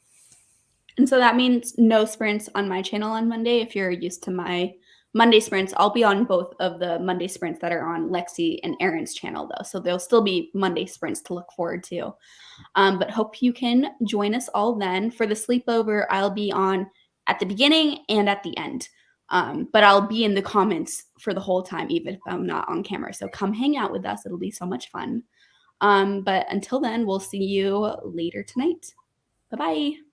And so that means no sprints on my channel on Monday. If you're used to my Monday sprints, I'll be on both of the Monday sprints that are on Lexi and Aaron's channel, though. So there'll still be Monday sprints to look forward to. But hope you can join us all then. For the sleepover, I'll be on at the beginning and at the end. But I'll be in the comments for the whole time, even if I'm not on camera. So come hang out with us. It'll be so much fun. But until then, we'll see you later tonight. Bye-bye.